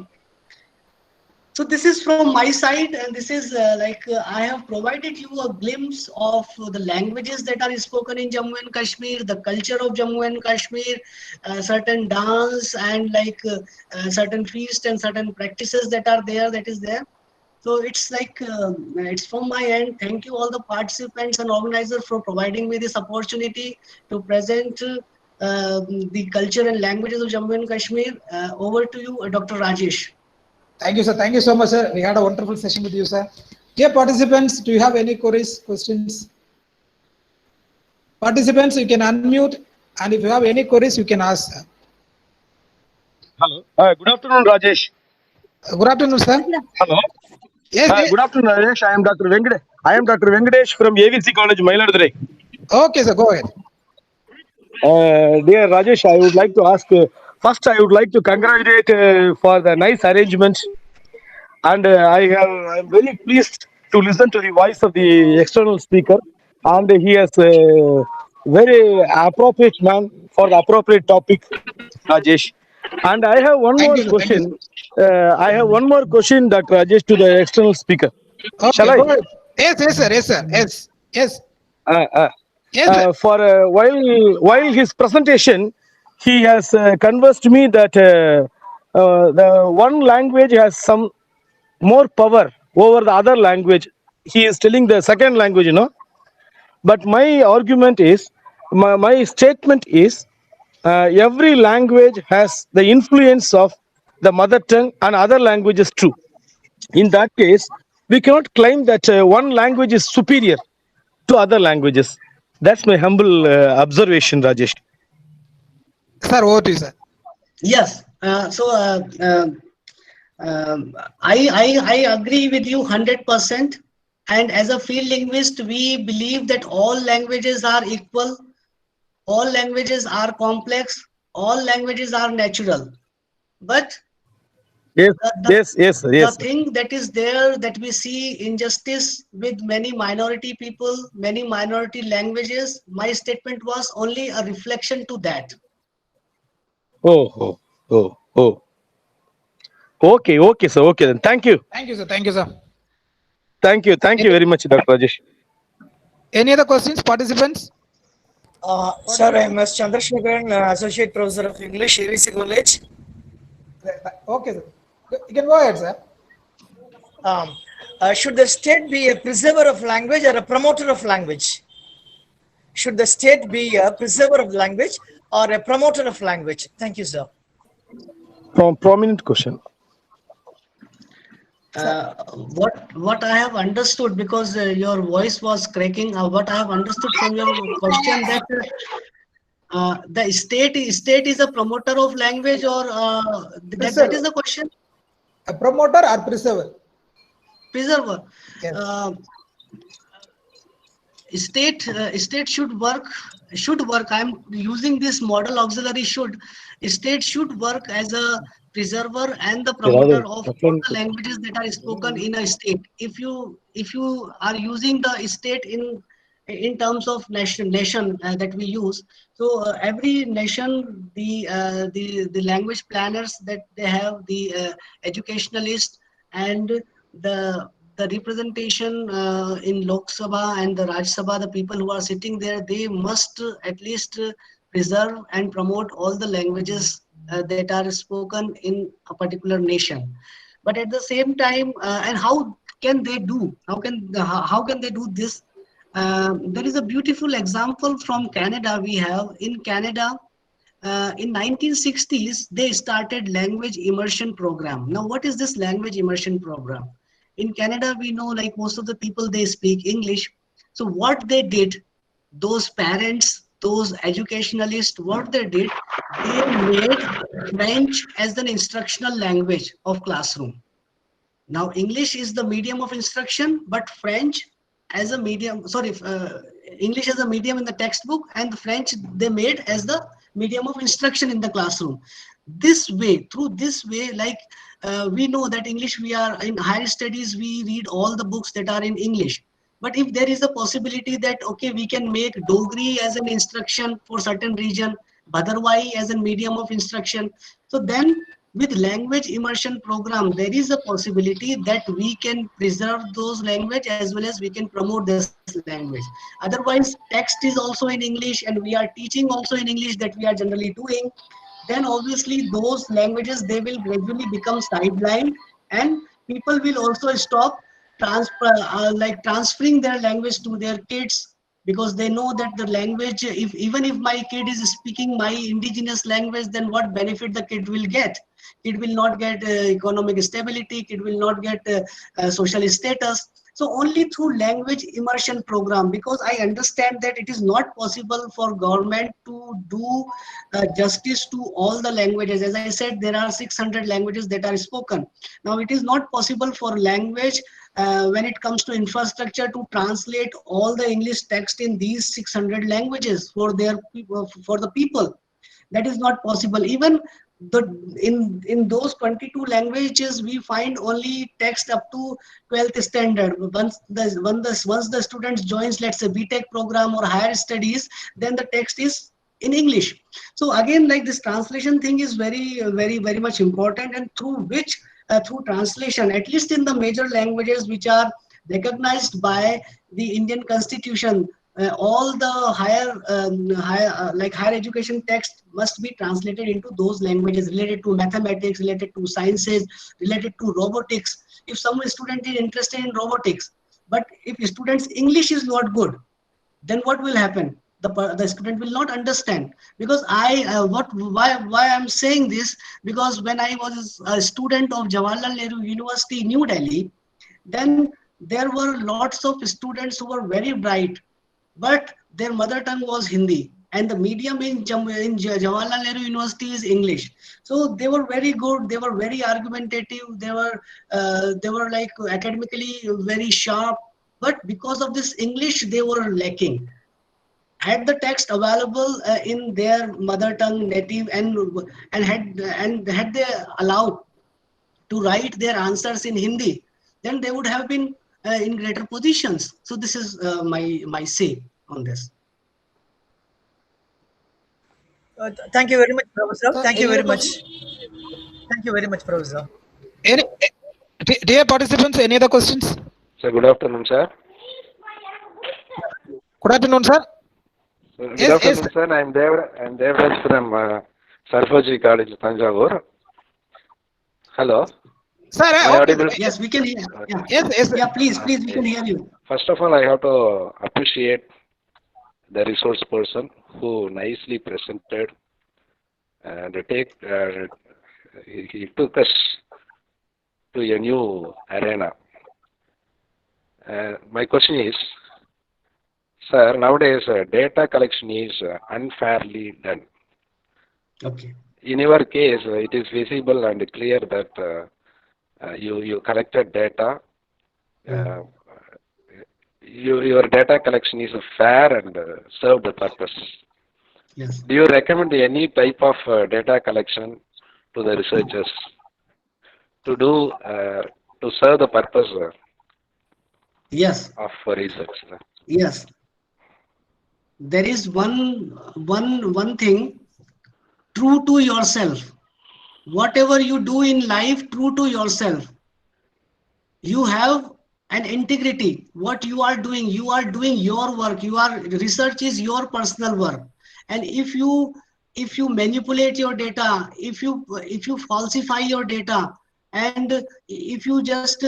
S2: So this is from my side, and this is I have provided you a glimpse of the languages that are spoken in Jammu and Kashmir, the culture of Jammu and Kashmir, certain dance, and certain feast and certain practices that are there, that is there. So it's it's from my end. Thank you all the participants and organizers for providing me this opportunity to present the culture and languages of Jammu and Kashmir. Over to you, Dr. Rajesh.
S1: Thank you, sir. Thank you so much, sir. We had a wonderful session with you, sir. Dear participants, do you have any queries, questions? Participants, you can unmute, and if you have any queries, you can ask, sir.
S5: Hello. Good afternoon, Rajesh.
S1: Good afternoon, sir.
S5: Hello.
S1: Yes, yes.
S5: Good afternoon, Rajesh. I am Dr. Venkatesh. I am Dr. Venkatesh from AVC College, Mailadurai.
S1: Okay, sir. Go ahead.
S5: Dear Rajesh, I would like to ask. First, I would like to congratulate for the nice arrangements, and I am very pleased to listen to the voice of the external speaker, and he is a very appropriate man for the appropriate topic, Rajesh. And I have one
S1: Thank
S5: more
S1: you, sir. Thank you,
S5: question. I have one more question, Dr. Rajesh, to the external speaker.
S1: sir.
S5: Shall
S1: Okay,
S5: I?
S1: go ahead. Yes, yes, sir. Yes, sir. Yes, yes,
S5: Uh, uh,
S1: yes, sir.
S5: for while his presentation, he has conversed me that the one language has some more power over the other language. He is telling the second language, But my argument is, my statement is, every language has the influence of the mother tongue and other languages too. In that case, we cannot claim that one language is superior to other languages. That's my humble observation, Rajesh.
S1: Sir, over to you, sir.
S2: Yes. I agree with you 100%. And as a field linguist, we believe that all languages are equal, all languages are complex, all languages are natural. But
S5: Yes,
S2: the,
S5: yes, yes, sir,
S2: the
S5: yes, sir.
S2: thing that is there, that we see injustice with many minority people, many minority languages, my statement was only a reflection to that.
S5: Oh, oh, oh, oh. Okay, okay, sir. Okay, then. Thank you.
S1: Thank you, sir. Thank you, sir.
S5: Thank you
S1: Any,
S5: very much, Dr. Rajesh.
S1: any other questions, participants?
S7: Sir, I am S. Chandrasekharan, Associate Professor of English, ABC College.
S1: Okay, sir. You can go ahead, sir.
S7: Should the state be a preserver of language or a promoter of language? Should the state be a preserver of language or a promoter of language? Thank you, sir.
S5: Prominent question.
S2: What I have understood, because your voice was cracking, what I have understood from your question, that the state is a promoter of language, or that is
S1: Preserver.
S2: the question.
S1: A promoter or preserver?
S2: Preserver.
S1: Yes.
S2: State should work. I'm using this model auxiliary should. State should work as a preserver and the promoter of all the languages that are spoken in a state. If you are using the state in terms of nation that we use, so every nation, the language planners that they have, the educationalists, and the representation in Lok Sabha and the Raj Sabha, the people who are sitting there, they must at least preserve and promote all the languages that are spoken in a particular nation. But at the same time, and how can they do? How can they do this? There is a beautiful example from Canada. We have in Canada. In 1960s, they started language immersion program. Now, what is this language immersion program? In Canada, we know, like, most of the people, they speak English. So what they did, those parents, those educationalists, what they did, they made French as an instructional language of classroom. Now, English is the medium of instruction, but French as a medium, English as a medium in the textbook, and the French they made as the medium of instruction in the classroom. Through this way, like, we know that English, we are in higher studies, we read all the books that are in English. But if there is a possibility that, okay, we can make Dogri as an instruction for certain region, Bhadarwai as a medium of instruction, so then with language immersion program, there is a possibility that we can preserve those language as well as we can promote this language. Otherwise, text is also in English and we are teaching also in English, that we are generally doing. Then obviously those languages, they will gradually become sidelined, and people will also stop transferring their language to their kids, because they know that the language, if even if my kid is speaking my indigenous language, then what benefit the kid will get? It will not get economic stability, it will not get social status. So only through language immersion program, because I understand that it is not possible for government to do justice to all the languages. As I said, there are 600 languages that are spoken. Now it is not possible for language, when it comes to infrastructure, to translate all the English text in these 600 languages for their people, for the people. That is not possible. Even in those 22 languages, we find only text up to 12th standard. Once the students joins, let's say, BTech program or higher studies, then the text is in English. So again, like, this translation thing is very much important, and through translation, at least in the major languages which are recognized by the Indian Constitution, all the higher education text must be translated into those languages related to mathematics, related to sciences, related to robotics. If some student is interested in robotics, but if student's English is not good, then what will happen? The student will not understand. Because why I'm saying this, because when I was a student of Jawaharlal Nehru University, New Delhi, then there were lots of students who were very bright, but their mother tongue was Hindi, and the medium in Jawaharlal Nehru University is English. So they were very good, they were very argumentative, they were like academically very sharp, but because of this English, they were lacking. Had the text available in their mother tongue native, and had they allowed to write their answers in Hindi, then they would have been in greater positions. So this is my say on this.
S7: Thank you very much, Professor.
S1: Sir,
S7: Thank you
S1: any
S7: very
S1: other
S7: much. Thank you very much, Professor.
S1: Any, dear participants, any other questions?
S8: Sir, good afternoon, sir.
S1: Good afternoon, sir.
S8: Good
S1: Yes,
S8: afternoon,
S1: yes.
S8: sir. I'm Devraj from Sarfaji College, Tanjavur. Hello.
S1: Sir,
S8: Am I
S1: okay.
S8: audible?
S2: Yes, we can hear. Yeah,
S1: Yes.
S2: yeah, please, we can hear you.
S8: First of all, I have to appreciate the resource person who nicely presented and he took us to a new arena. My question is, sir, nowadays data collection is unfairly done.
S2: Okay.
S8: In your case, it is visible and clear that you collected data. Your data collection is fair and serve the purpose.
S2: Yes.
S8: Do you recommend any type of data collection to the researchers to do to serve the purpose
S2: Yes.
S8: of research?
S2: Yes. There is one thing, true to yourself. Whatever you do in life, true to yourself. You have an integrity. What you are doing your work. Research is your personal work. And if you manipulate your data, if you falsify your data, and if you just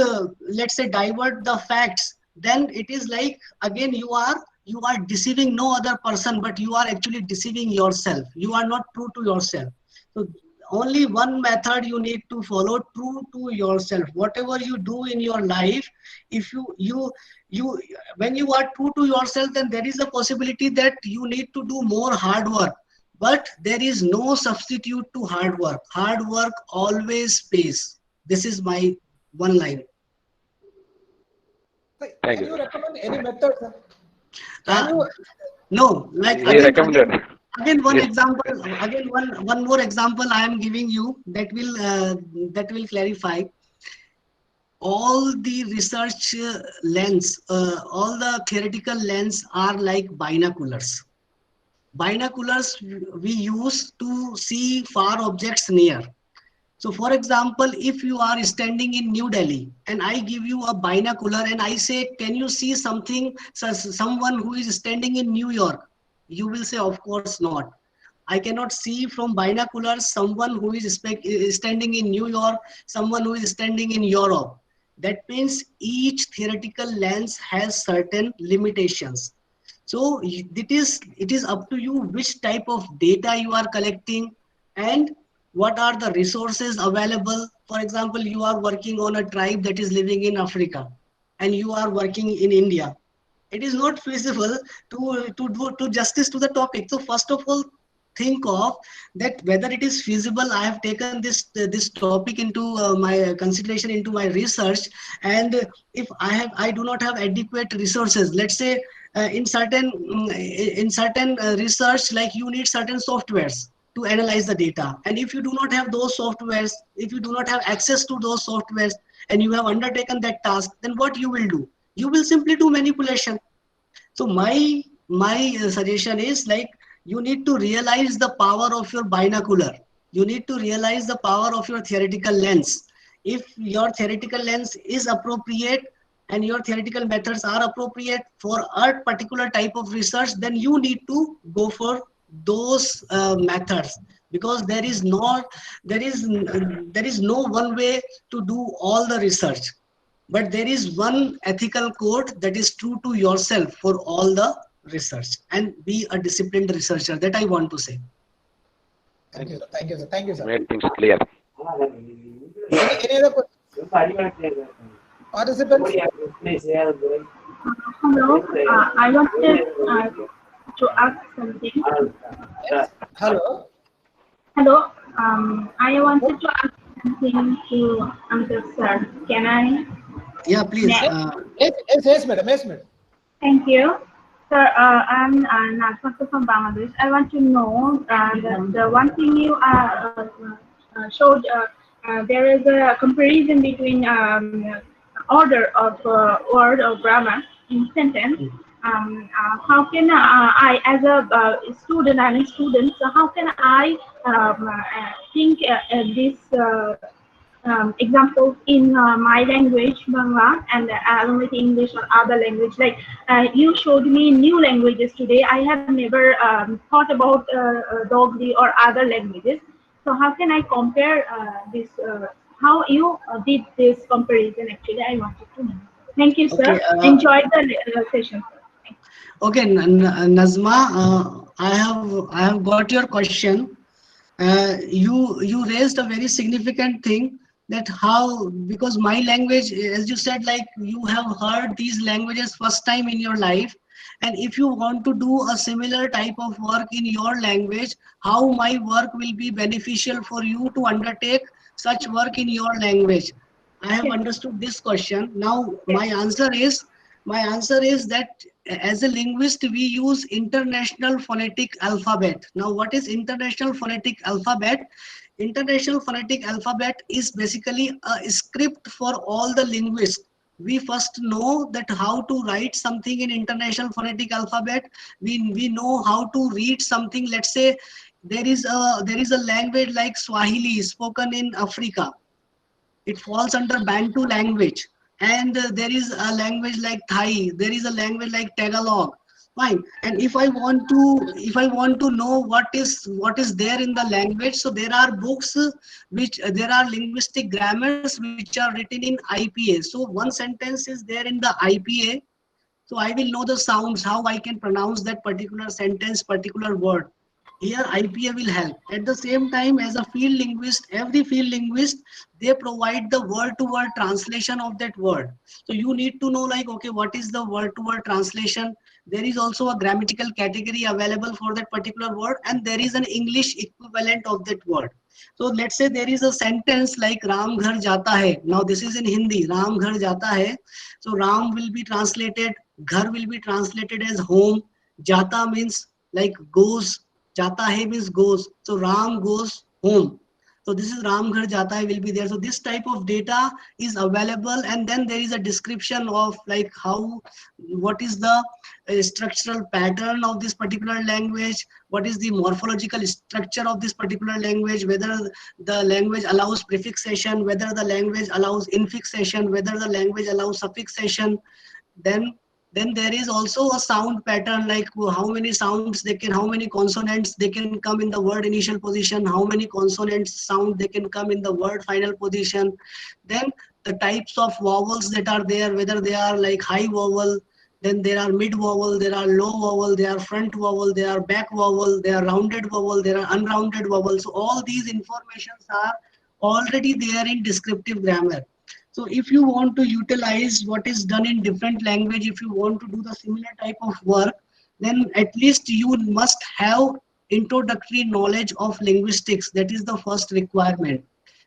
S2: let's say divert the facts, then it is like, again, you are deceiving no other person, but you are actually deceiving yourself. You are not true to yourself. So only one method you need to follow, true to yourself. Whatever you do in your life, if you when you are true to yourself, then there is a possibility that you need to do more hard work, but there is no substitute to hard work. Hard work always pays. This is my one line.
S8: Thank
S1: Can
S8: you.
S1: you recommend any method, sir? Can you?
S2: No, like
S8: He recommended.
S2: again one
S8: Yes.
S2: example, again one more example I am giving you that will clarify. All the research lens, all the theoretical lens are like binoculars. Binoculars we use to see far objects near. So for example, if you are standing in New Delhi and I give you a binocular and I say, can you see something, someone who is standing in New York? You will say, of course not. I cannot see from binoculars someone who is standing in New York, someone who is standing in Europe. That means each theoretical lens has certain limitations. So it is up to you which type of data you are collecting and what are the resources available. For example, you are working on a tribe that is living in Africa and you are working in India. It is not feasible to do justice to the topic. So first of all, think of that whether it is feasible. I have taken this topic into my consideration, into my research, and if I do not have adequate resources, let's say in certain research, like you need certain softwares to analyze the data, and if you do not have those softwares, if you do not have access to those softwares, and you have undertaken that task, then what you will do? You will simply do manipulation. So my suggestion is, like, you need to realize the power of your binocular. You need to realize the power of your theoretical lens. If your theoretical lens is appropriate and your theoretical methods are appropriate for a particular type of research, then you need to go for those methods, because there is no one way to do all the research, but there is one ethical code that is true to yourself for all the research, and be a disciplined researcher. That I want to say.
S1: Thank you, sir. Thank you, sir. Thank you, sir.
S8: Made things clear.
S1: Any other questions? Participants?
S9: Hello, I wanted to ask something.
S1: Yes. Hello.
S9: Hello, I wanted to ask something to sir. Can I?
S2: Yeah, please.
S1: Yes, madam. Yes, madam.
S9: Thank you. Sir, I'm Nasmata from Bangladesh. I want to know that the one thing you showed there is a comparison between order of word or grammar in sentence. How can I, as a student, I'm a student, so how can I think this examples in my language, Bangla, and along with English or other language? Like you showed me new languages today. I have never thought about Dogri or other languages. So how can I compare this? How you did this comparison? Actually, I wanted to know. Thank you, sir.
S2: Okay,
S9: Enjoyed the session, sir. Thank you.
S2: Okay, Nazma, I have got your question. You raised a very significant thing, that how, because my language, as you said, like you have heard these languages first time in your life, and if you want to do a similar type of work in your language, how my work will be beneficial for you to undertake such work in your language. I have understood this question. Now my answer is that as a linguist, we use International Phonetic Alphabet. Now, what is International Phonetic Alphabet? International Phonetic Alphabet is basically a script for all the linguists. We first know that how to write something in International Phonetic Alphabet. We know how to read something. Let's say there is a language like Swahili spoken in Africa. It falls under Bantu language. And there is a language like Thai, there is a language like Tagalog. Fine. And if I want to know what is there in the language, so there are books which there are linguistic grammars which are written in IPA. So one sentence is there in the IPA, so I will know the sounds, how I can pronounce that particular sentence, particular word. Here IPA will help. At the same time, as a field linguist, every field linguist, they provide the word-to-word translation of that word. So you need to know, like, okay, what is the word-to-word translation? There is also a grammatical category available for that particular word, and there is an English equivalent of that word. So let's say there is a sentence like Ram ghar jata hai. Now this is in Hindi, Ram ghar jata hai. So Ram will be translated, ghar will be translated as home. Jata means like goes. Jata hai means goes. So Ram goes home. So this is Ram ghar jata hai will be there. So this type of data is available, and then there is a description of like how, what is the structural pattern of this particular language, what is the morphological structure of this particular language, whether the language allows prefixation, whether the language allows infixation, whether the language allows suffixation. Then there is also a sound pattern, like how many sounds they can, how many consonants they can come in the word initial position, how many consonants sound they can come in the word final position. Then the types of vowels that are there, whether they are like high vowel, then there are mid vowel, there are low vowel, there are front vowel, there are back vowel, there are rounded vowel, there are unrounded vowel. So all these informations are already there in descriptive grammar. So if you want to utilize what is done in different language, if you want to do the similar type of work, then at least you must have introductory knowledge of linguistics. That is the first requirement.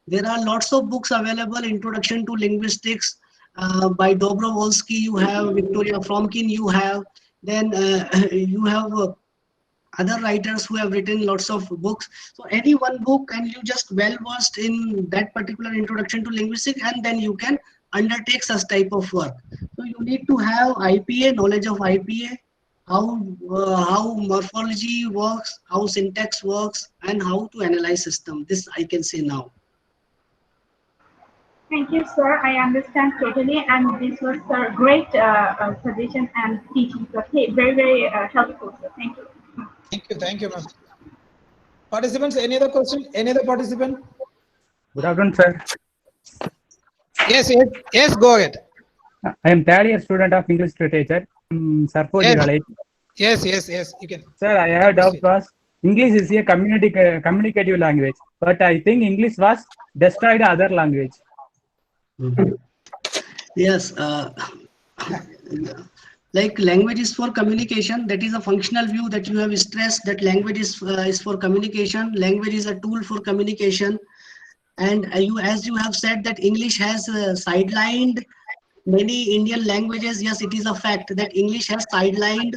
S2: There are lots of books available, Introduction to Linguistics by Dobrovolsky, you have Victoria Fromkin, you have, then you have other writers who have written lots of books. So any one book, and you just well versed in that particular introduction to linguistics, and then you can undertake such type of work. So you need to have IPA, knowledge of IPA, how morphology works, how syntax works, and how to analyze system. This I can say now.
S9: Thank you, sir. I understand totally, and this was a great suggestion and teaching. So, very, very helpful. So, thank you.
S1: Thank you, ma'am. Participants, any other question? Any other participant?
S10: Good afternoon, sir.
S1: Yes, go ahead.
S10: I am third year student of English literature, Sarpoji College.
S1: Yes, you can.
S10: Sir, I have doubt was English is a communicative language, but I think English was destroyed other language.
S2: Yes, like language is for communication. That is a functional view that you have stressed, that language is for communication. Language is a tool for communication. And as you have said that English has sidelined many Indian languages. Yes, it is a fact that English has sidelined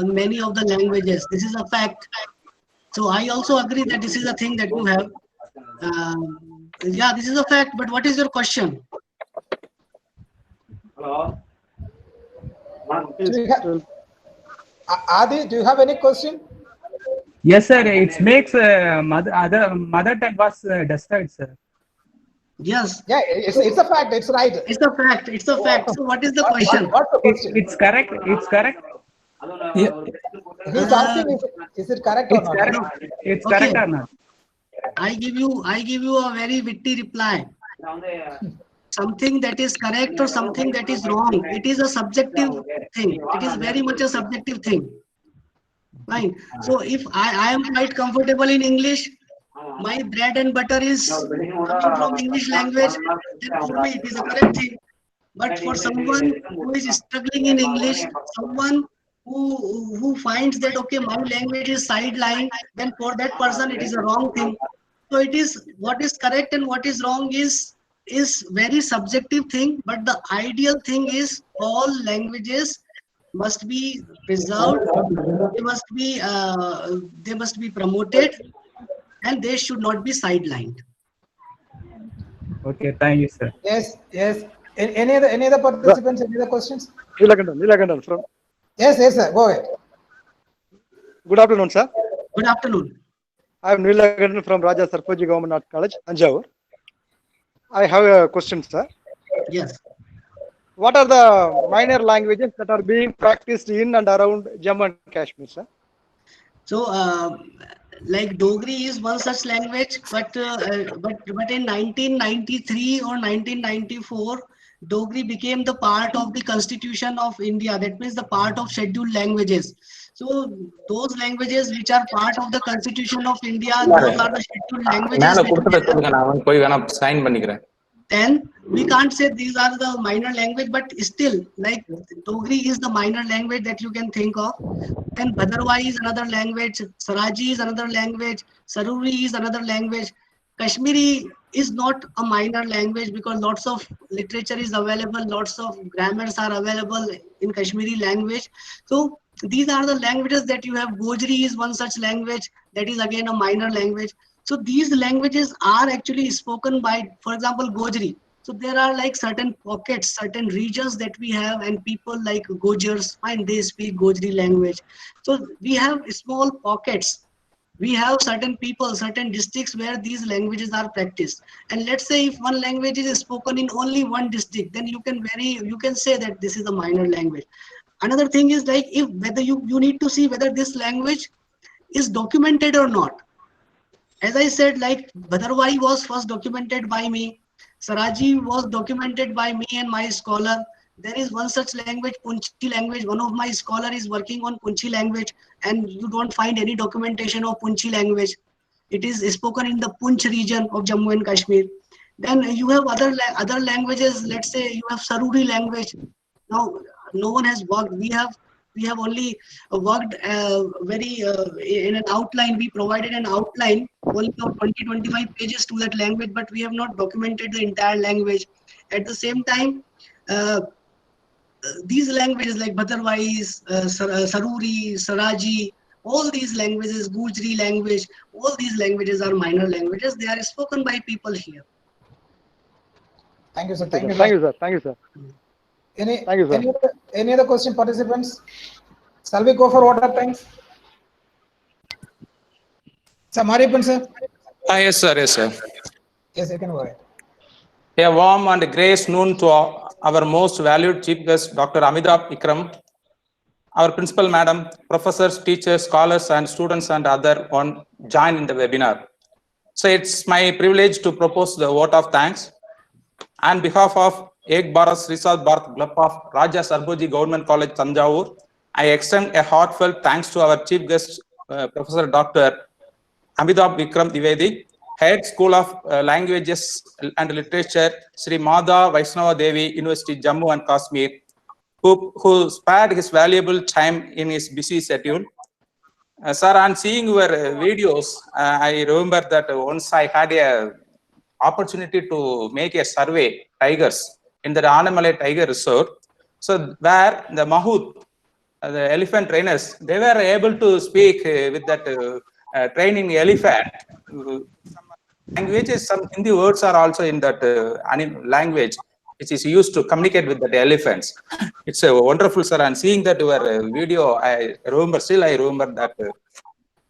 S2: many of the languages. This is a fact. So I also agree that this is a thing that you have. Yeah, this is a fact. But what is your question?
S1: Adi, do you have any question?
S10: Yes, sir. It makes mother tongue was destroyed, sir.
S2: Yes.
S1: Yeah, it's a fact. It's right.
S2: It's a fact. It's a fact. So what is the question?
S1: What's the question?
S10: It's correct. It's correct.
S1: He's asking, is it correct or
S10: It's
S1: not?
S10: correct. It's
S2: Okay.
S10: correct or not?
S2: I give you a very witty reply. Something that is correct or something that is wrong. It is a subjective thing. It is very much a subjective thing. Fine. So if I am quite comfortable in English, my bread and butter is coming from English language, then for me it is a correct thing. But for someone who is struggling in English, someone who finds that okay, my language is sidelined, then for that person it is a wrong thing. So it is what is correct and what is wrong is very subjective thing. But the ideal thing is all languages must be preserved. They must be promoted, and they should not be sidelined.
S10: Okay, thank you, sir.
S1: Yes, yes. Any other participants? Any other questions?
S5: Nilakandan from.
S1: Yes, sir. Go ahead.
S5: Good afternoon, sir.
S2: Good afternoon.
S5: I am Nilakandan from Raja Sarpoji Government Art College, Tanjavur. I have a question, sir.
S2: Yes.
S5: What are the minor languages that are being practiced in and around Jammu and Kashmir, sir?
S2: So, like Dogri is one such language, but in 1993 or 1994, Dogri became the part of the Constitution of India. That means the part of scheduled languages. So those languages which are part of the Constitution of India, those are the scheduled languages. Then we can't say these are the minor language, but still, like Dogri is the minor language that you can think of. Then Bhadarwai is another language, Saraji is another language, Saruri is another language. Kashmiri is not a minor language because lots of literature is available, lots of grammars are available in Kashmiri language. So these are the languages that you have. Gojri is one such language that is again a minor language. So these languages are actually spoken by, for example, Gojri. So there are like certain pockets, certain regions that we have, and people like Gojars, and they speak Gojri language. So we have small pockets. We have certain people, certain districts where these languages are practiced. And let's say if one language is spoken in only one district, then you can say that this is a minor language. Another thing is like if whether you need to see whether this language is documented or not. As I said, like Bhadarwai was first documented by me. Saraji was documented by me and my scholar. There is one such language, Punchi language. One of my scholar is working on Punchi language, and you don't find any documentation of Punchi language. It is spoken in the Punch region of Jammu and Kashmir. Then you have other languages. Let's say you have Saruri language. Now, no one has worked. We have only worked in an outline. We provided an outline only of 20-25 pages to that language, but we have not documented the entire language. At the same time, these languages like Bhadarwais, Saruri, Saraji, all these languages, Gujri language, all these languages are minor languages. They are spoken by people here.
S1: Thank you, sir.
S5: Thank you, sir. Thank you, sir.
S1: Any other question, participants? Shall we go for water tanks? Sir, Mariappan, sir.
S6: Yes, sir. Yes, sir.
S1: Yes, you can go ahead.
S6: A warm and gracious noon to our most valued chief guest, Dr. Amitabh Vikram, our principal madam, professors, teachers, scholars, and students, and other on join in the webinar. So it's my privilege to propose the vote of thanks. On behalf of Ek Bharat Srisad Bharat Club of Raja Sarpoji Government College, Tanjavur, I extend a heartfelt thanks to our chief guest, Professor Dr. Amitabh Vikram Dwivedi, Head School of Languages and Literature, Sri Mada Vaishnava Devi University, Jammu and Kashmir, who spared his valuable time in his busy schedule. Sir, on seeing your videos, I remember that once I had a opportunity to make a survey tigers in the Anamalai Tiger Reserve. So where the Mahout, the elephant trainers, they were able to speak with that training elephant. languages, some Hindi words are also in that language, which is used to communicate with the elephants. It's a wonderful, sir. And seeing that your video, I remember that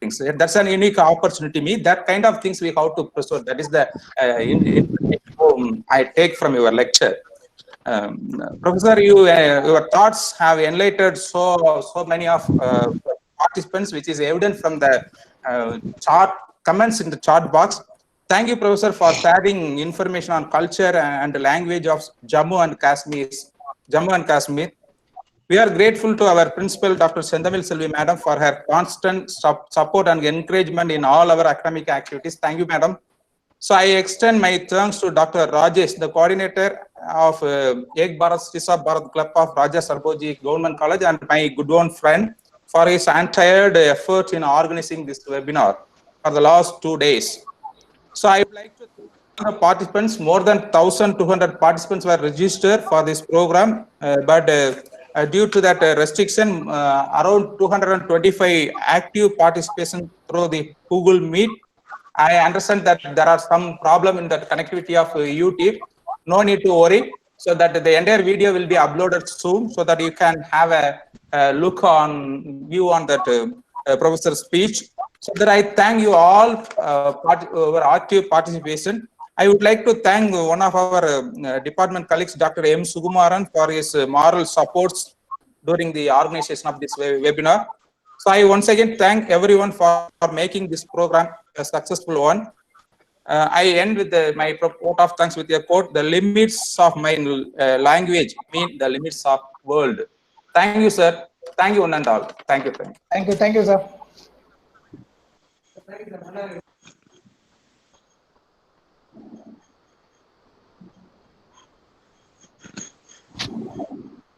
S6: things. That's an unique opportunity to me. That kind of things we have to pursue. That is the I take from your lecture. Professor, your thoughts have enlightened so many of participants, which is evident from the chart comments in the chat box. Thank you, Professor, for sharing information on culture and the language of Jammu and Kashmir. We are grateful to our principal, Dr. Sendamil Selvi, Madam, for her constant support and encouragement in all our academic activities. Thank you, Madam. So I extend my thanks to Dr. Rajesh, the coordinator of Ek Bharat Sisa Bharat Club of Raja Sarboji Government College, and my good one friend for his untired effort in organizing this webinar for the last 2 days. So I would like to thank the participants. More than 1,200 participants were registered for this program, but due to that restriction, around 225 active participation through the Google Meet. I understand that there are some problem in the connectivity of YouTube. No need to worry. So that the entire video will be uploaded soon, so that you can have a look on view on that professor's speech. So that I thank you all for active participation. I would like to thank one of our department colleagues, Dr. M. Sugumaran, for his moral supports during the organization of this webinar. So I once again thank everyone for making this program a successful one. I end with my vote of thanks with a quote: "The limits of my language mean the limits of world." Thank you, sir. Thank you, one and all. Thank you.
S1: Thank you, sir.